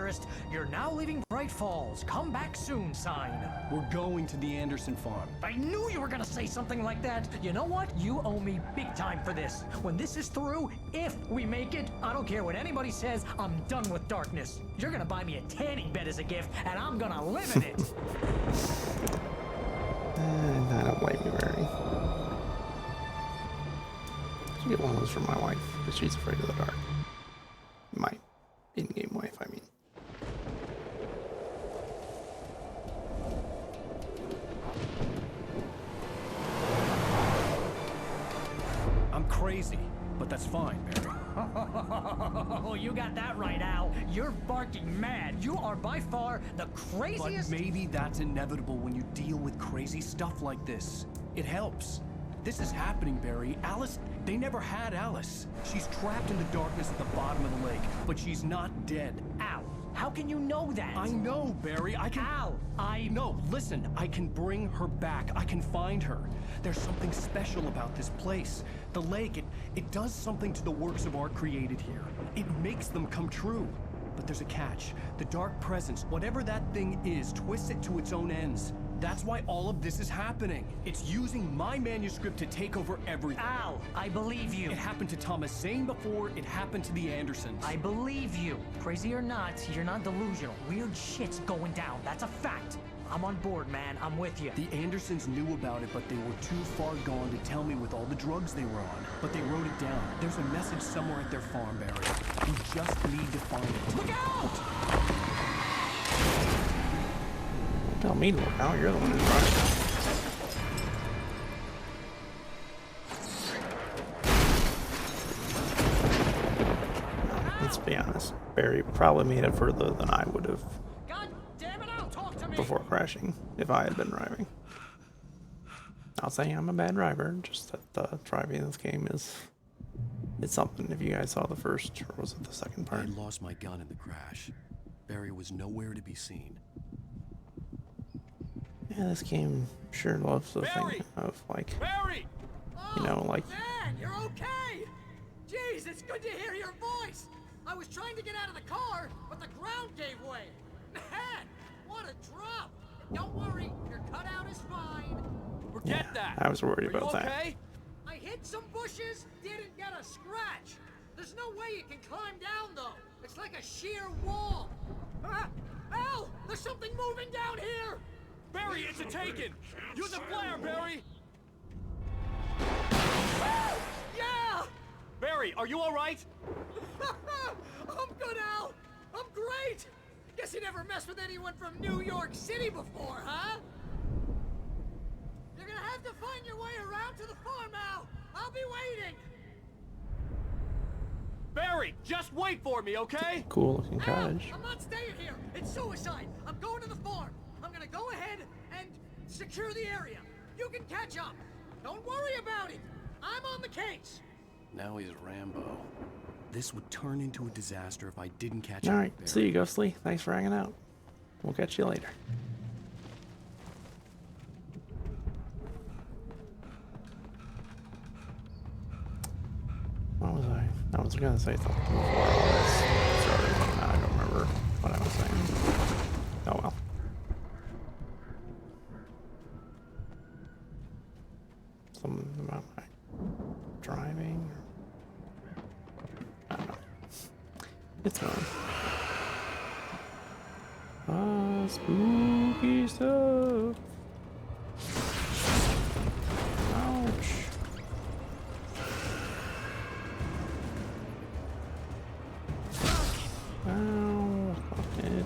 terrorist. You're now leaving Bright Falls. Come back soon sign. We're going to the Anderson farm. I knew you were gonna say something like that. You know what? You owe me big time for this. When this is through, if we make it, I don't care what anybody says, I'm done with darkness. You're gonna buy me a tanning bed as a gift, and I'm gonna live in it. And I don't blame you, Mary. I should get one of those for my wife, because she's afraid of the dark. My in-game wife, I mean. I'm crazy, but that's fine, Barry. Oh, you got that right, Al. You're barking mad. You are by far the craziest. But maybe that's inevitable when you deal with crazy stuff like this. It helps. This is happening, Barry. Alice, they never had Alice. She's trapped in the darkness at the bottom of the lake, but she's not dead. Al, how can you know that? I know, Barry. I can... Al, No, listen. I can bring her back. I can find her. There's something special about this place. The lake, it does something to the works of art created here. It makes them come true. But there's a catch. The dark presence, whatever that thing is, twists it to its own ends. That's why all of this is happening. It's using my manuscript to take over everything. Al, I believe you. It happened to Thomas Zane before, it happened to the Andersons. I believe you. Crazy or not, you're not delusional. Weird shit's going down. That's a fact. I'm on board, man. I'm with you. The Andersons knew about it, but they were too far gone to tell me with all the drugs they were on. But they wrote it down. There's a message somewhere at their farm, Barry. You just need to find it. Look out! Tell me to look out, you're the one who's running. Let's be honest, Barry probably made it further than I would have before crashing, if I had been driving. Not saying I'm a bad driver, just that driving this game it's something. If you guys saw the first, or was it the second part? I lost my gun in the crash. Barry was nowhere to be seen. Yeah, this game sure loves the thing of like, you know, like. Man, you're okay. Jeez, it's good to hear your voice. I was trying to get out of the car, but the ground gave way. Man, what a drop. Don't worry, your cutout is fine. Forget that. I was worried about that. I hit some bushes, didn't get a scratch. There's no way you can climb down though. It's like a sheer wall. Al, there's something moving down here. Barry, it's a taken! Use a flare, Barry! Yeah! Barry, are you alright? I'm good, Al! I'm great! Guess you never messed with anyone from New York City before, huh? You're gonna have to find your way around to the farm, Al! I'll be waiting! Barry, just wait for me, okay? Cool looking cottage. I'm not staying here! It's suicide! I'm going to the farm! I'm gonna go ahead and secure the area. You can catch up. Don't worry about it. I'm on the case. Now he's Rambo. This would turn into a disaster if I didn't catch up. Alright, see you, Ghostly. Thanks for hanging out. We'll catch you later. What was I? I was gonna say something before all this started. I don't remember what I was saying. Oh well. Something about my driving. I don't know. It's fun. Spooky stuff. Ouch. Ow, fuck it.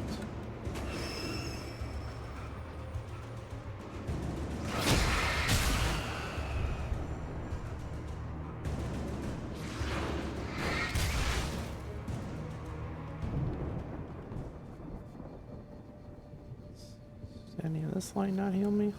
Does any of this light not heal me?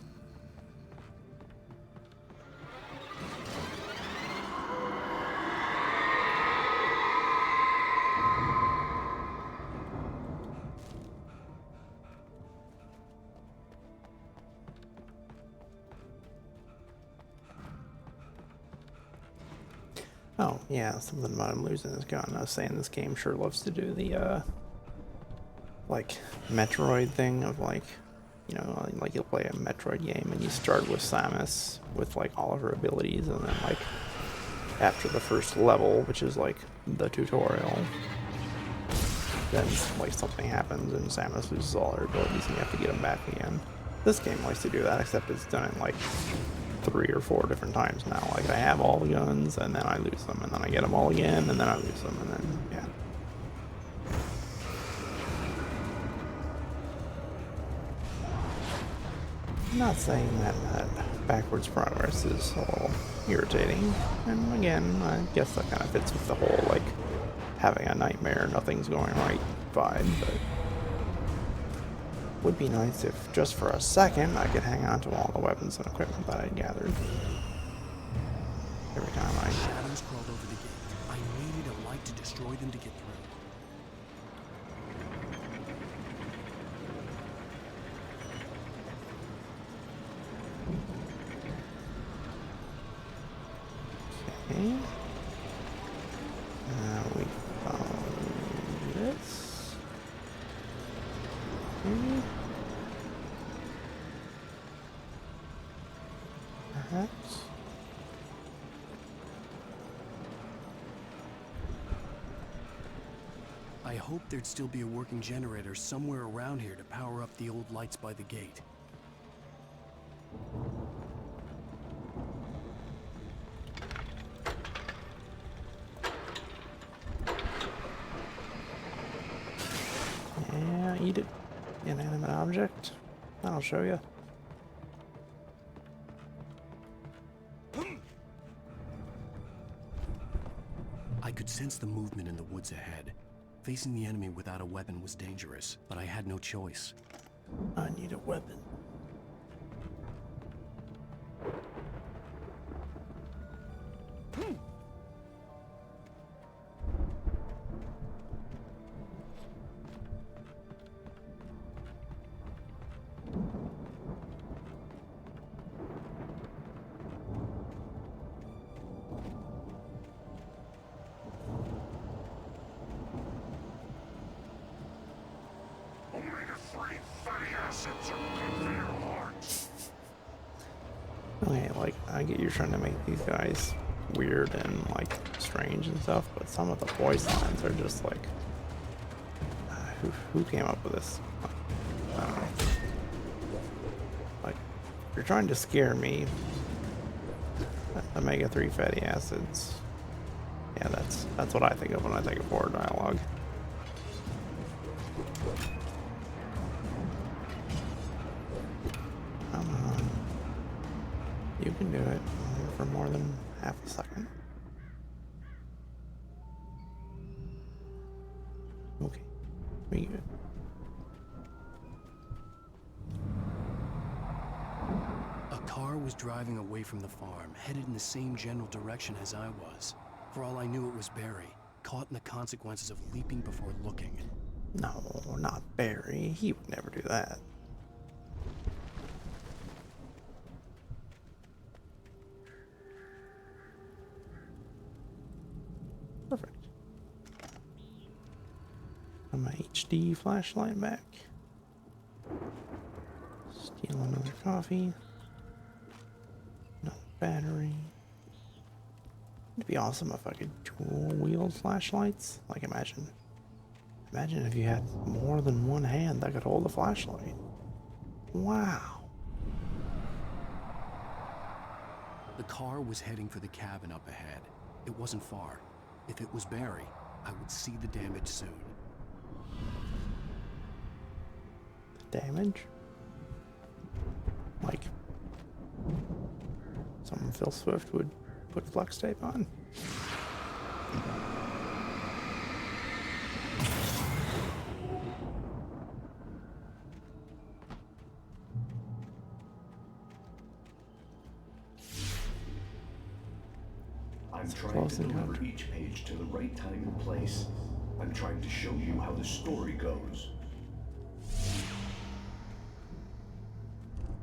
Oh, yeah, something about him losing his gun. I was saying this game sure loves to do the like Metroid thing of like, you know, like you'll play a Metroid game and you start with Samus with like all of her abilities, and then like after the first level, which is like the tutorial, then like something happens and Samus loses all her abilities and you have to get them back again. This game likes to do that, except it's done it like 3 or 4 different times now. Like I have all the guns and then I lose them, and then I get them all again and then I lose them, and then yeah. I'm not saying that backwards progress is a little irritating, and again, I guess that kind of fits with the whole like having a nightmare, nothing's going right vibe, but would be nice if just for a second I could hang on to all the weapons and equipment that I'd gathered. Every time I... Shadows crawled over the gate. I needed a light to destroy them to get through. Okay. Now we found this. Okay. Perhaps. I hoped there'd still be a working generator somewhere around here to power up the old lights by the gate. Yeah, eat it. Inanimate object. That'll show you. I could sense the movement in the woods ahead. Facing the enemy without a weapon was dangerous, but I had no choice. I need a weapon. Okay, like, I get you're trying to make these guys weird and, like, strange and stuff, but some of the voice lines are just, like, who came up with this? I don't know. Like, you're trying to scare me. Omega-3 fatty acids. Yeah, that's what I think of when I think of horror dialogue. Come on. You can do it for more than half a second. Okay. We good. A car was driving away from the farm, headed in the same general direction as I was. For all I knew, it was Barry, caught in the consequences of leaping before looking. No, not Barry. He would never do that. Perfect. Got my HD flashlight back. Steal another coffee. Another battery. It'd be awesome if I could dual-wield flashlights. Like, imagine if you had more than one hand that could hold a flashlight. Wow. The car was heading for the cabin up ahead. It wasn't far. If it was Barry, I would see the damage soon. The damage? Like, someone Phil Swift would put flex tape on? I'm trying to deliver each page to the right time and place. I'm trying to show you how the story goes.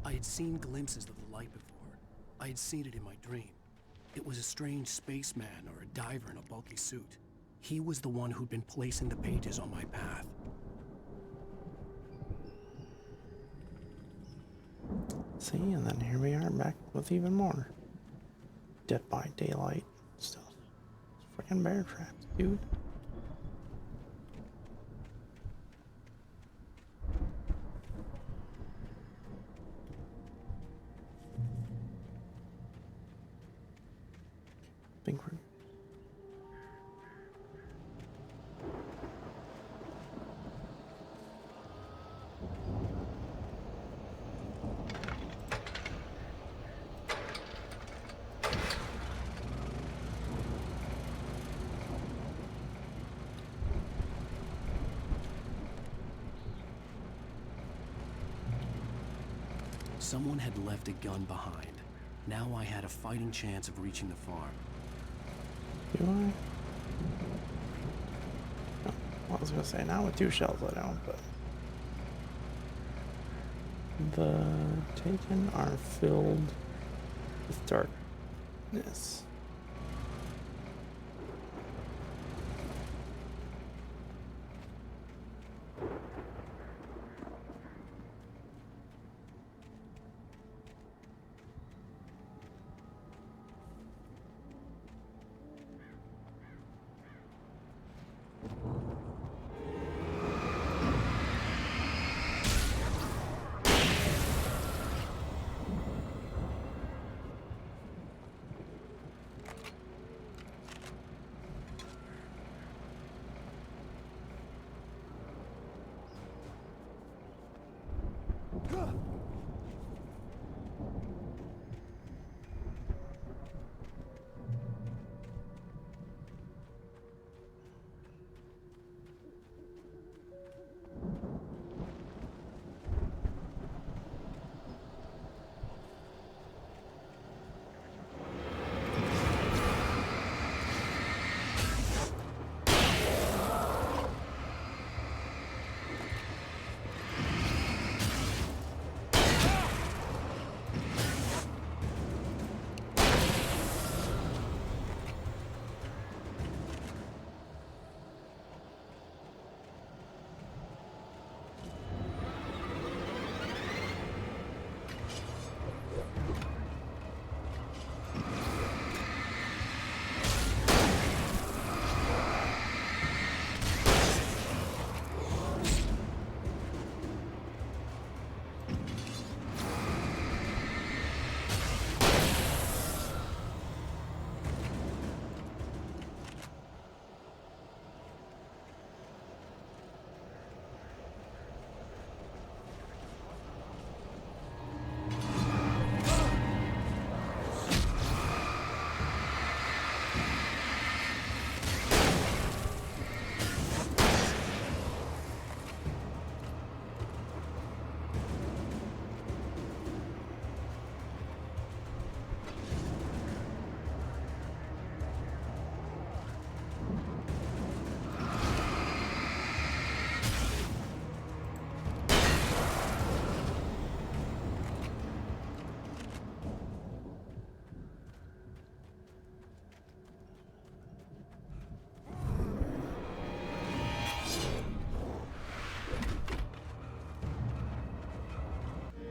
I had seen glimpses of the light before. I had seen it in my dream. It was a strange spaceman or a diver in a bulky suit. He was the one who'd been placing the pages on my path. See, and then here we are back with even more Dead by Daylight stuff. Freaking bear traps, dude. Think we're Someone had left a gun behind. Now I had a fighting chance of reaching the farm. Do I? Oh, I was gonna say, now with 2 shells I don't, but... The Taken are filled with darkness.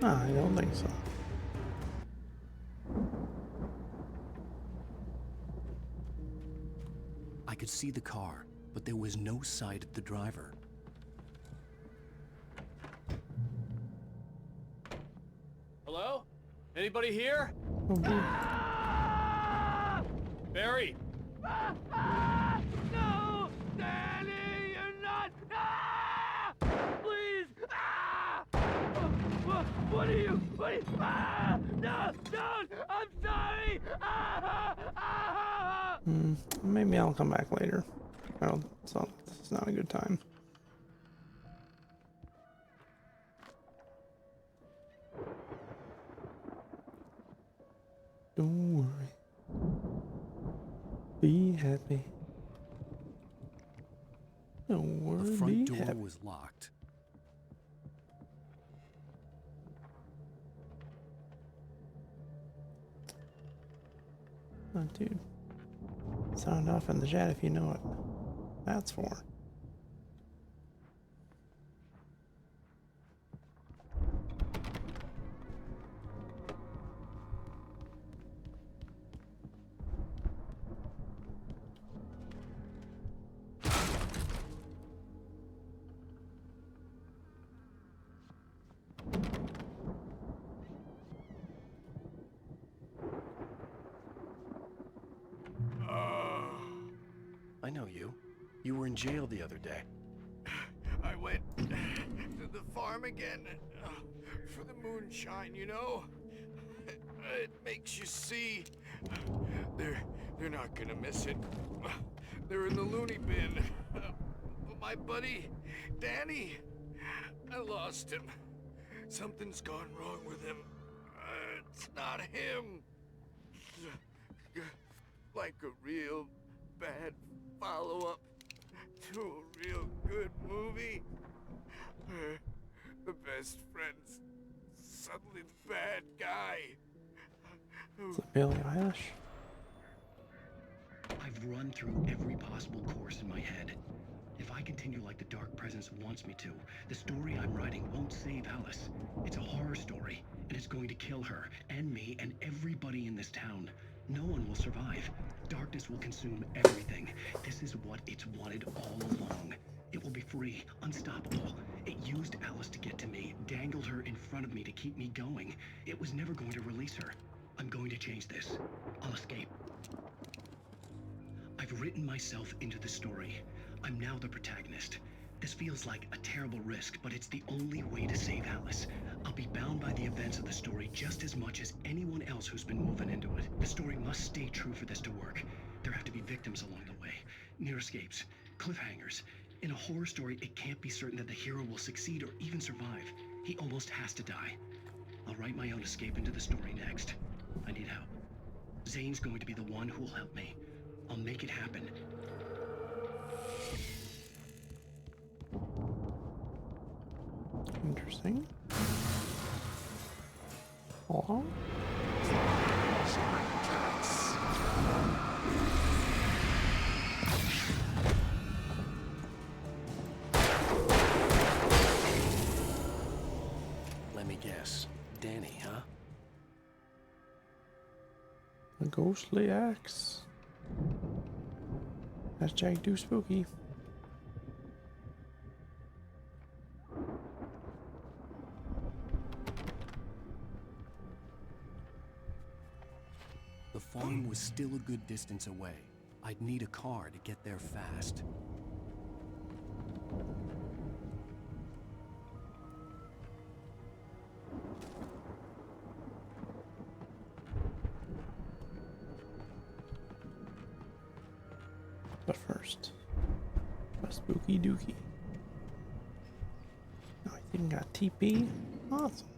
No, I don't think so. I could see the car, but there was no sight of the driver. Hello? Anybody here? Barry! No! Danny, you're not! Ah! Please! Ah! What are you? What are you? Ah! No! Don't! I'm sorry! Ah! Ah! Maybe I'll come back later. Oh, so this is not a good time. Don't worry. Be happy. Don't worry. The front door happy. was locked. Oh, dude. Sound off in the chat if you know what that's for. I know you. You were in jail the other day. I went to the farm again for the moonshine, you know? It makes you see. They're not gonna miss it. They're in the loony bin. My buddy, Danny, I lost him. Something's gone wrong with him. It's not him. Like a real bad follow-up to a real good movie. The best friend's suddenly the bad guy. Is it Billie Eilish? I've run through every possible course in my head. If I continue like the Dark Presence wants me to, the story I'm writing won't save Alice. It's a horror story, and it's going to kill her, and me, and everybody in this town. No one will survive. Darkness will consume everything. This is what it's wanted all along. It will be free, unstoppable. It used Alice to get to me, dangled her in front of me to keep me going. It was never going to release her. I'm going to change this. I'll escape. I've written myself into the story. I'm now the protagonist. This feels like a terrible risk, but it's the only way to save Alice. I'll be bound by the events of the story just as much as anyone else who's been moving into it. The story must stay true for this to work. There have to be victims along the way. Near escapes. Cliffhangers. In a horror story, it can't be certain that the hero will succeed or even survive. He almost has to die. I'll write my own escape into the story next. I need help. Zane's going to be the one who will help me. I'll make it happen. Interesting. Hold on. Let me guess. Danny, huh? A ghostly axe. Hashtag do spooky. The farm was still a good distance away. I'd need a car to get there fast. But first, a spooky dookie. Oh, I think got TP. Awesome.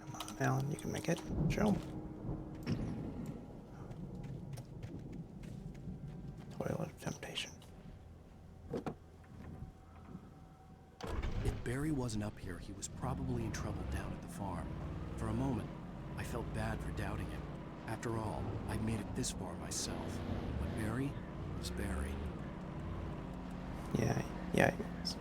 Come on, Alan, you can make it. Show 'em. Toilet of temptation. If Barry wasn't up here, he was probably in trouble down at the farm. For a moment, I felt bad for doubting him. After all, I'd made it this far myself. But Barry was Barry. Yeah, he is.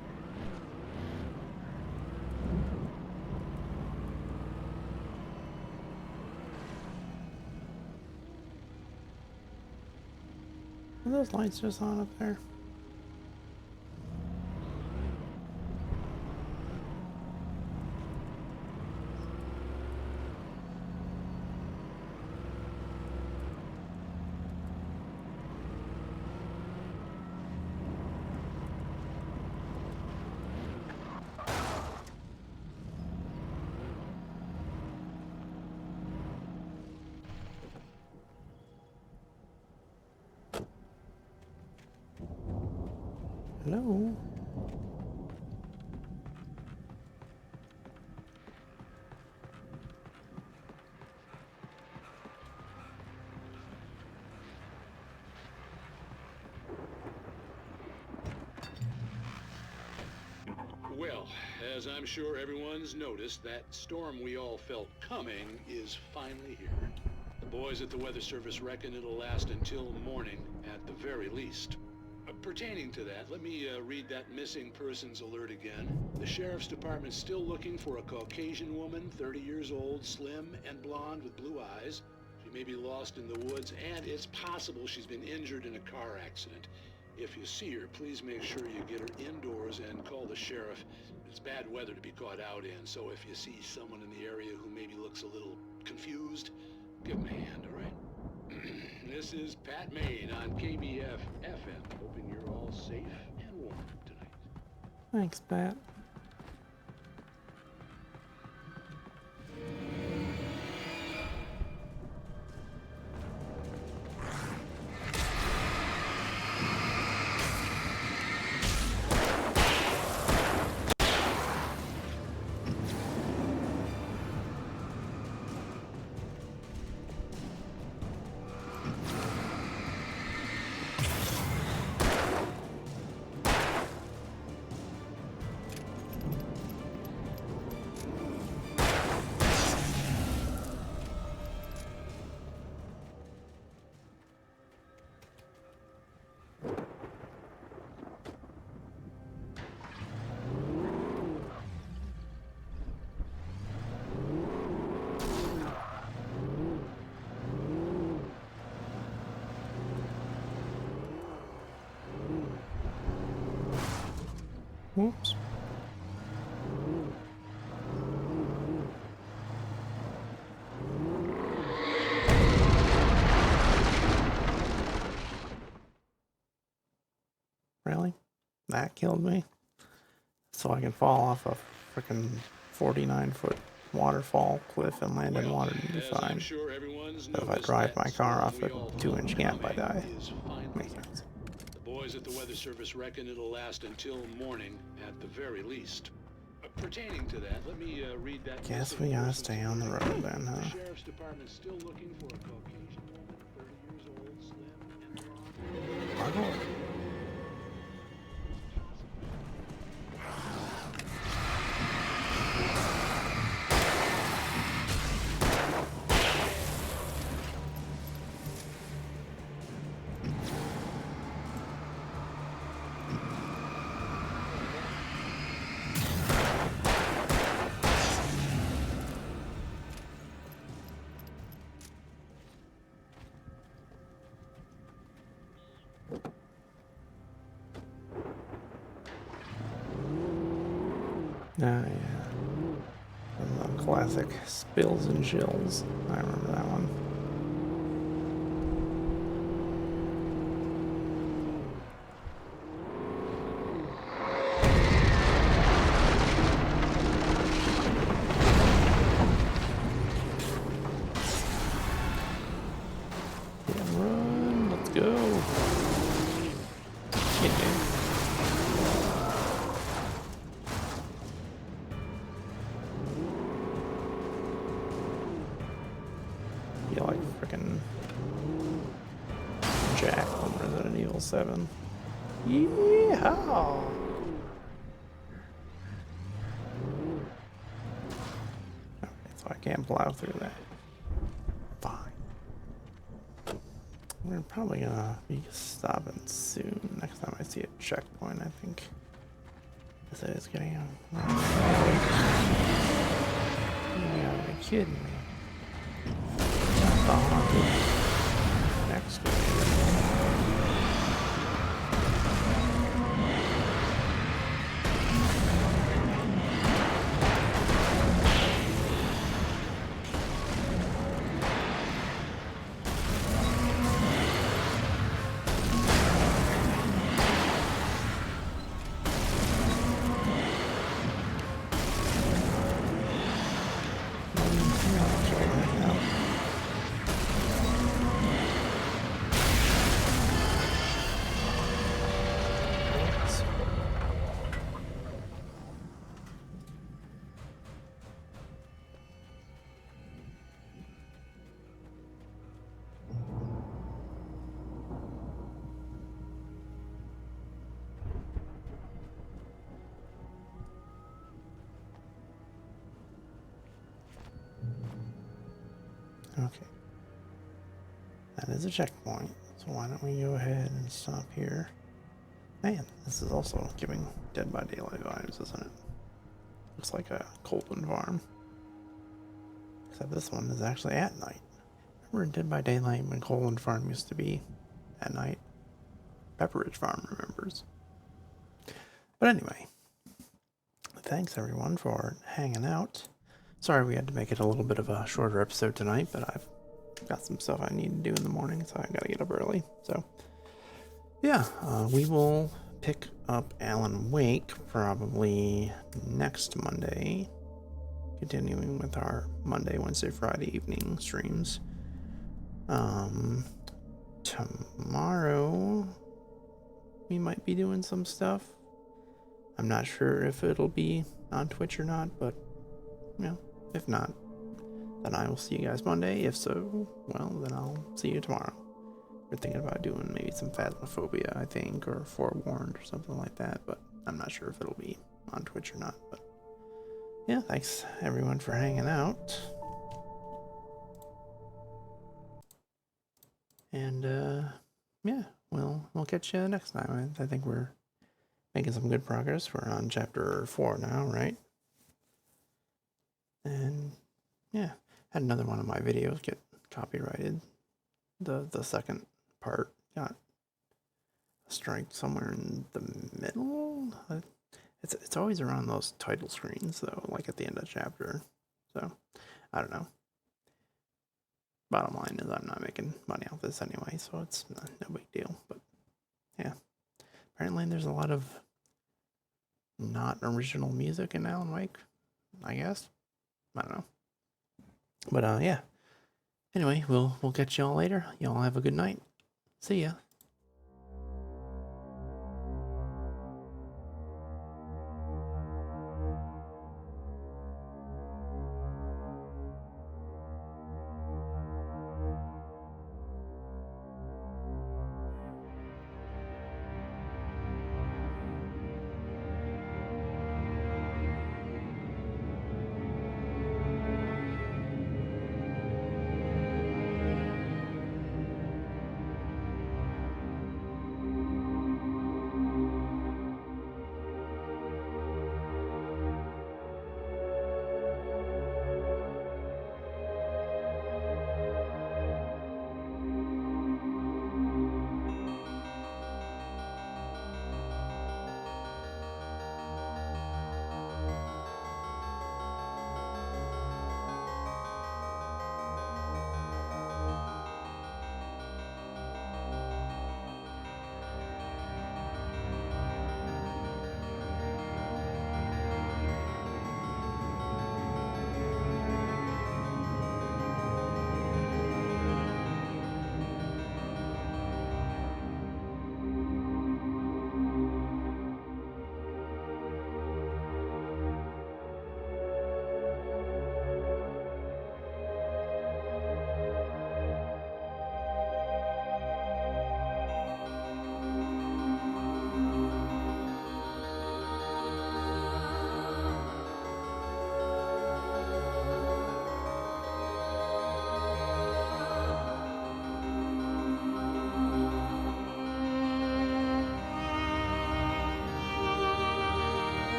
Are those lights just on up there? Hello? Well, as I'm sure everyone's noticed, that storm we all felt coming is finally here. The boys at the Weather Service reckon it'll last until morning at the very least. Pertaining to that, let me read that missing persons alert again. The Sheriff's Department's still looking for a Caucasian woman, 30 years old, slim and blonde with blue eyes. She may be lost in the woods, and it's possible she's been injured in a car accident. If you see her, please make sure you get her indoors and call the sheriff. It's bad weather to be caught out in, so if you see someone in the area who maybe looks a little confused, give them a hand, all right? this is Pat Maine on KBF FM. Hoping you're all safe and warm tonight. Thanks, Pat. Whoops. Really? That killed me? So I can fall off a freaking 49-foot waterfall cliff and land in water and be fine. But if I drive my car off a 2-inch gap, I die. Makes sense. The boys at the Weather Service reckon it'll last until morning at the very least. Pertaining to that, let me read that. Guess we gotta stay on the road then, huh? The Sheriff's Department's still looking for a Caucasian woman, 30 years old, slim, and blonde. Ah, yeah. The classic spills and chills. I remember that one. Yeah, run, let's go. Yeah. Feel like freaking Jack from Resident Evil 7. Yeehaw! Okay, so I can't plow through that. Fine. We're probably gonna be stopping soon. Next time I see a checkpoint, I think. Guess it is getting out. You gotta be kidding me. Next Okay. That is a checkpoint, so why don't we go ahead and stop here. Man, this is also giving Dead by Daylight vibes, isn't it? Looks like a Colton farm. Except this one is actually at night. Remember in Dead by Daylight when Colton Farm used to be at night? Pepperidge Farm remembers. But anyway, thanks everyone for hanging out. Sorry we had to make it a little bit of a shorter episode tonight, but I've got some stuff I need to do in the morning, so I gotta get up early. So yeah, we will pick up Alan Wake probably next Monday, continuing with our Monday, Wednesday, Friday evening streams. Tomorrow we might be doing some stuff. I'm not sure if it'll be on Twitch or not, but you know, if not, then I will see you guys Monday. If so, well, then I'll see you tomorrow. We're thinking about doing maybe some Phasmophobia, I think, or Forewarned or something like that, but I'm not sure if it'll be on Twitch or not. But yeah, thanks everyone for hanging out. And yeah, we'll catch you next time. I think we're making some good progress. We're on chapter 4 now, right? And yeah, had another one of my videos get copyrighted. The second part got a strike somewhere in the middle. It's always around those title screens though, like at the end of the chapter. So I don't know. Bottom line is I'm not making money off this anyway, so it's no big deal. But yeah, apparently there's a lot of not original music in Alan Wake, I guess. I don't know. But yeah. Anyway, we'll catch y'all later. Y'all have a good night. See ya.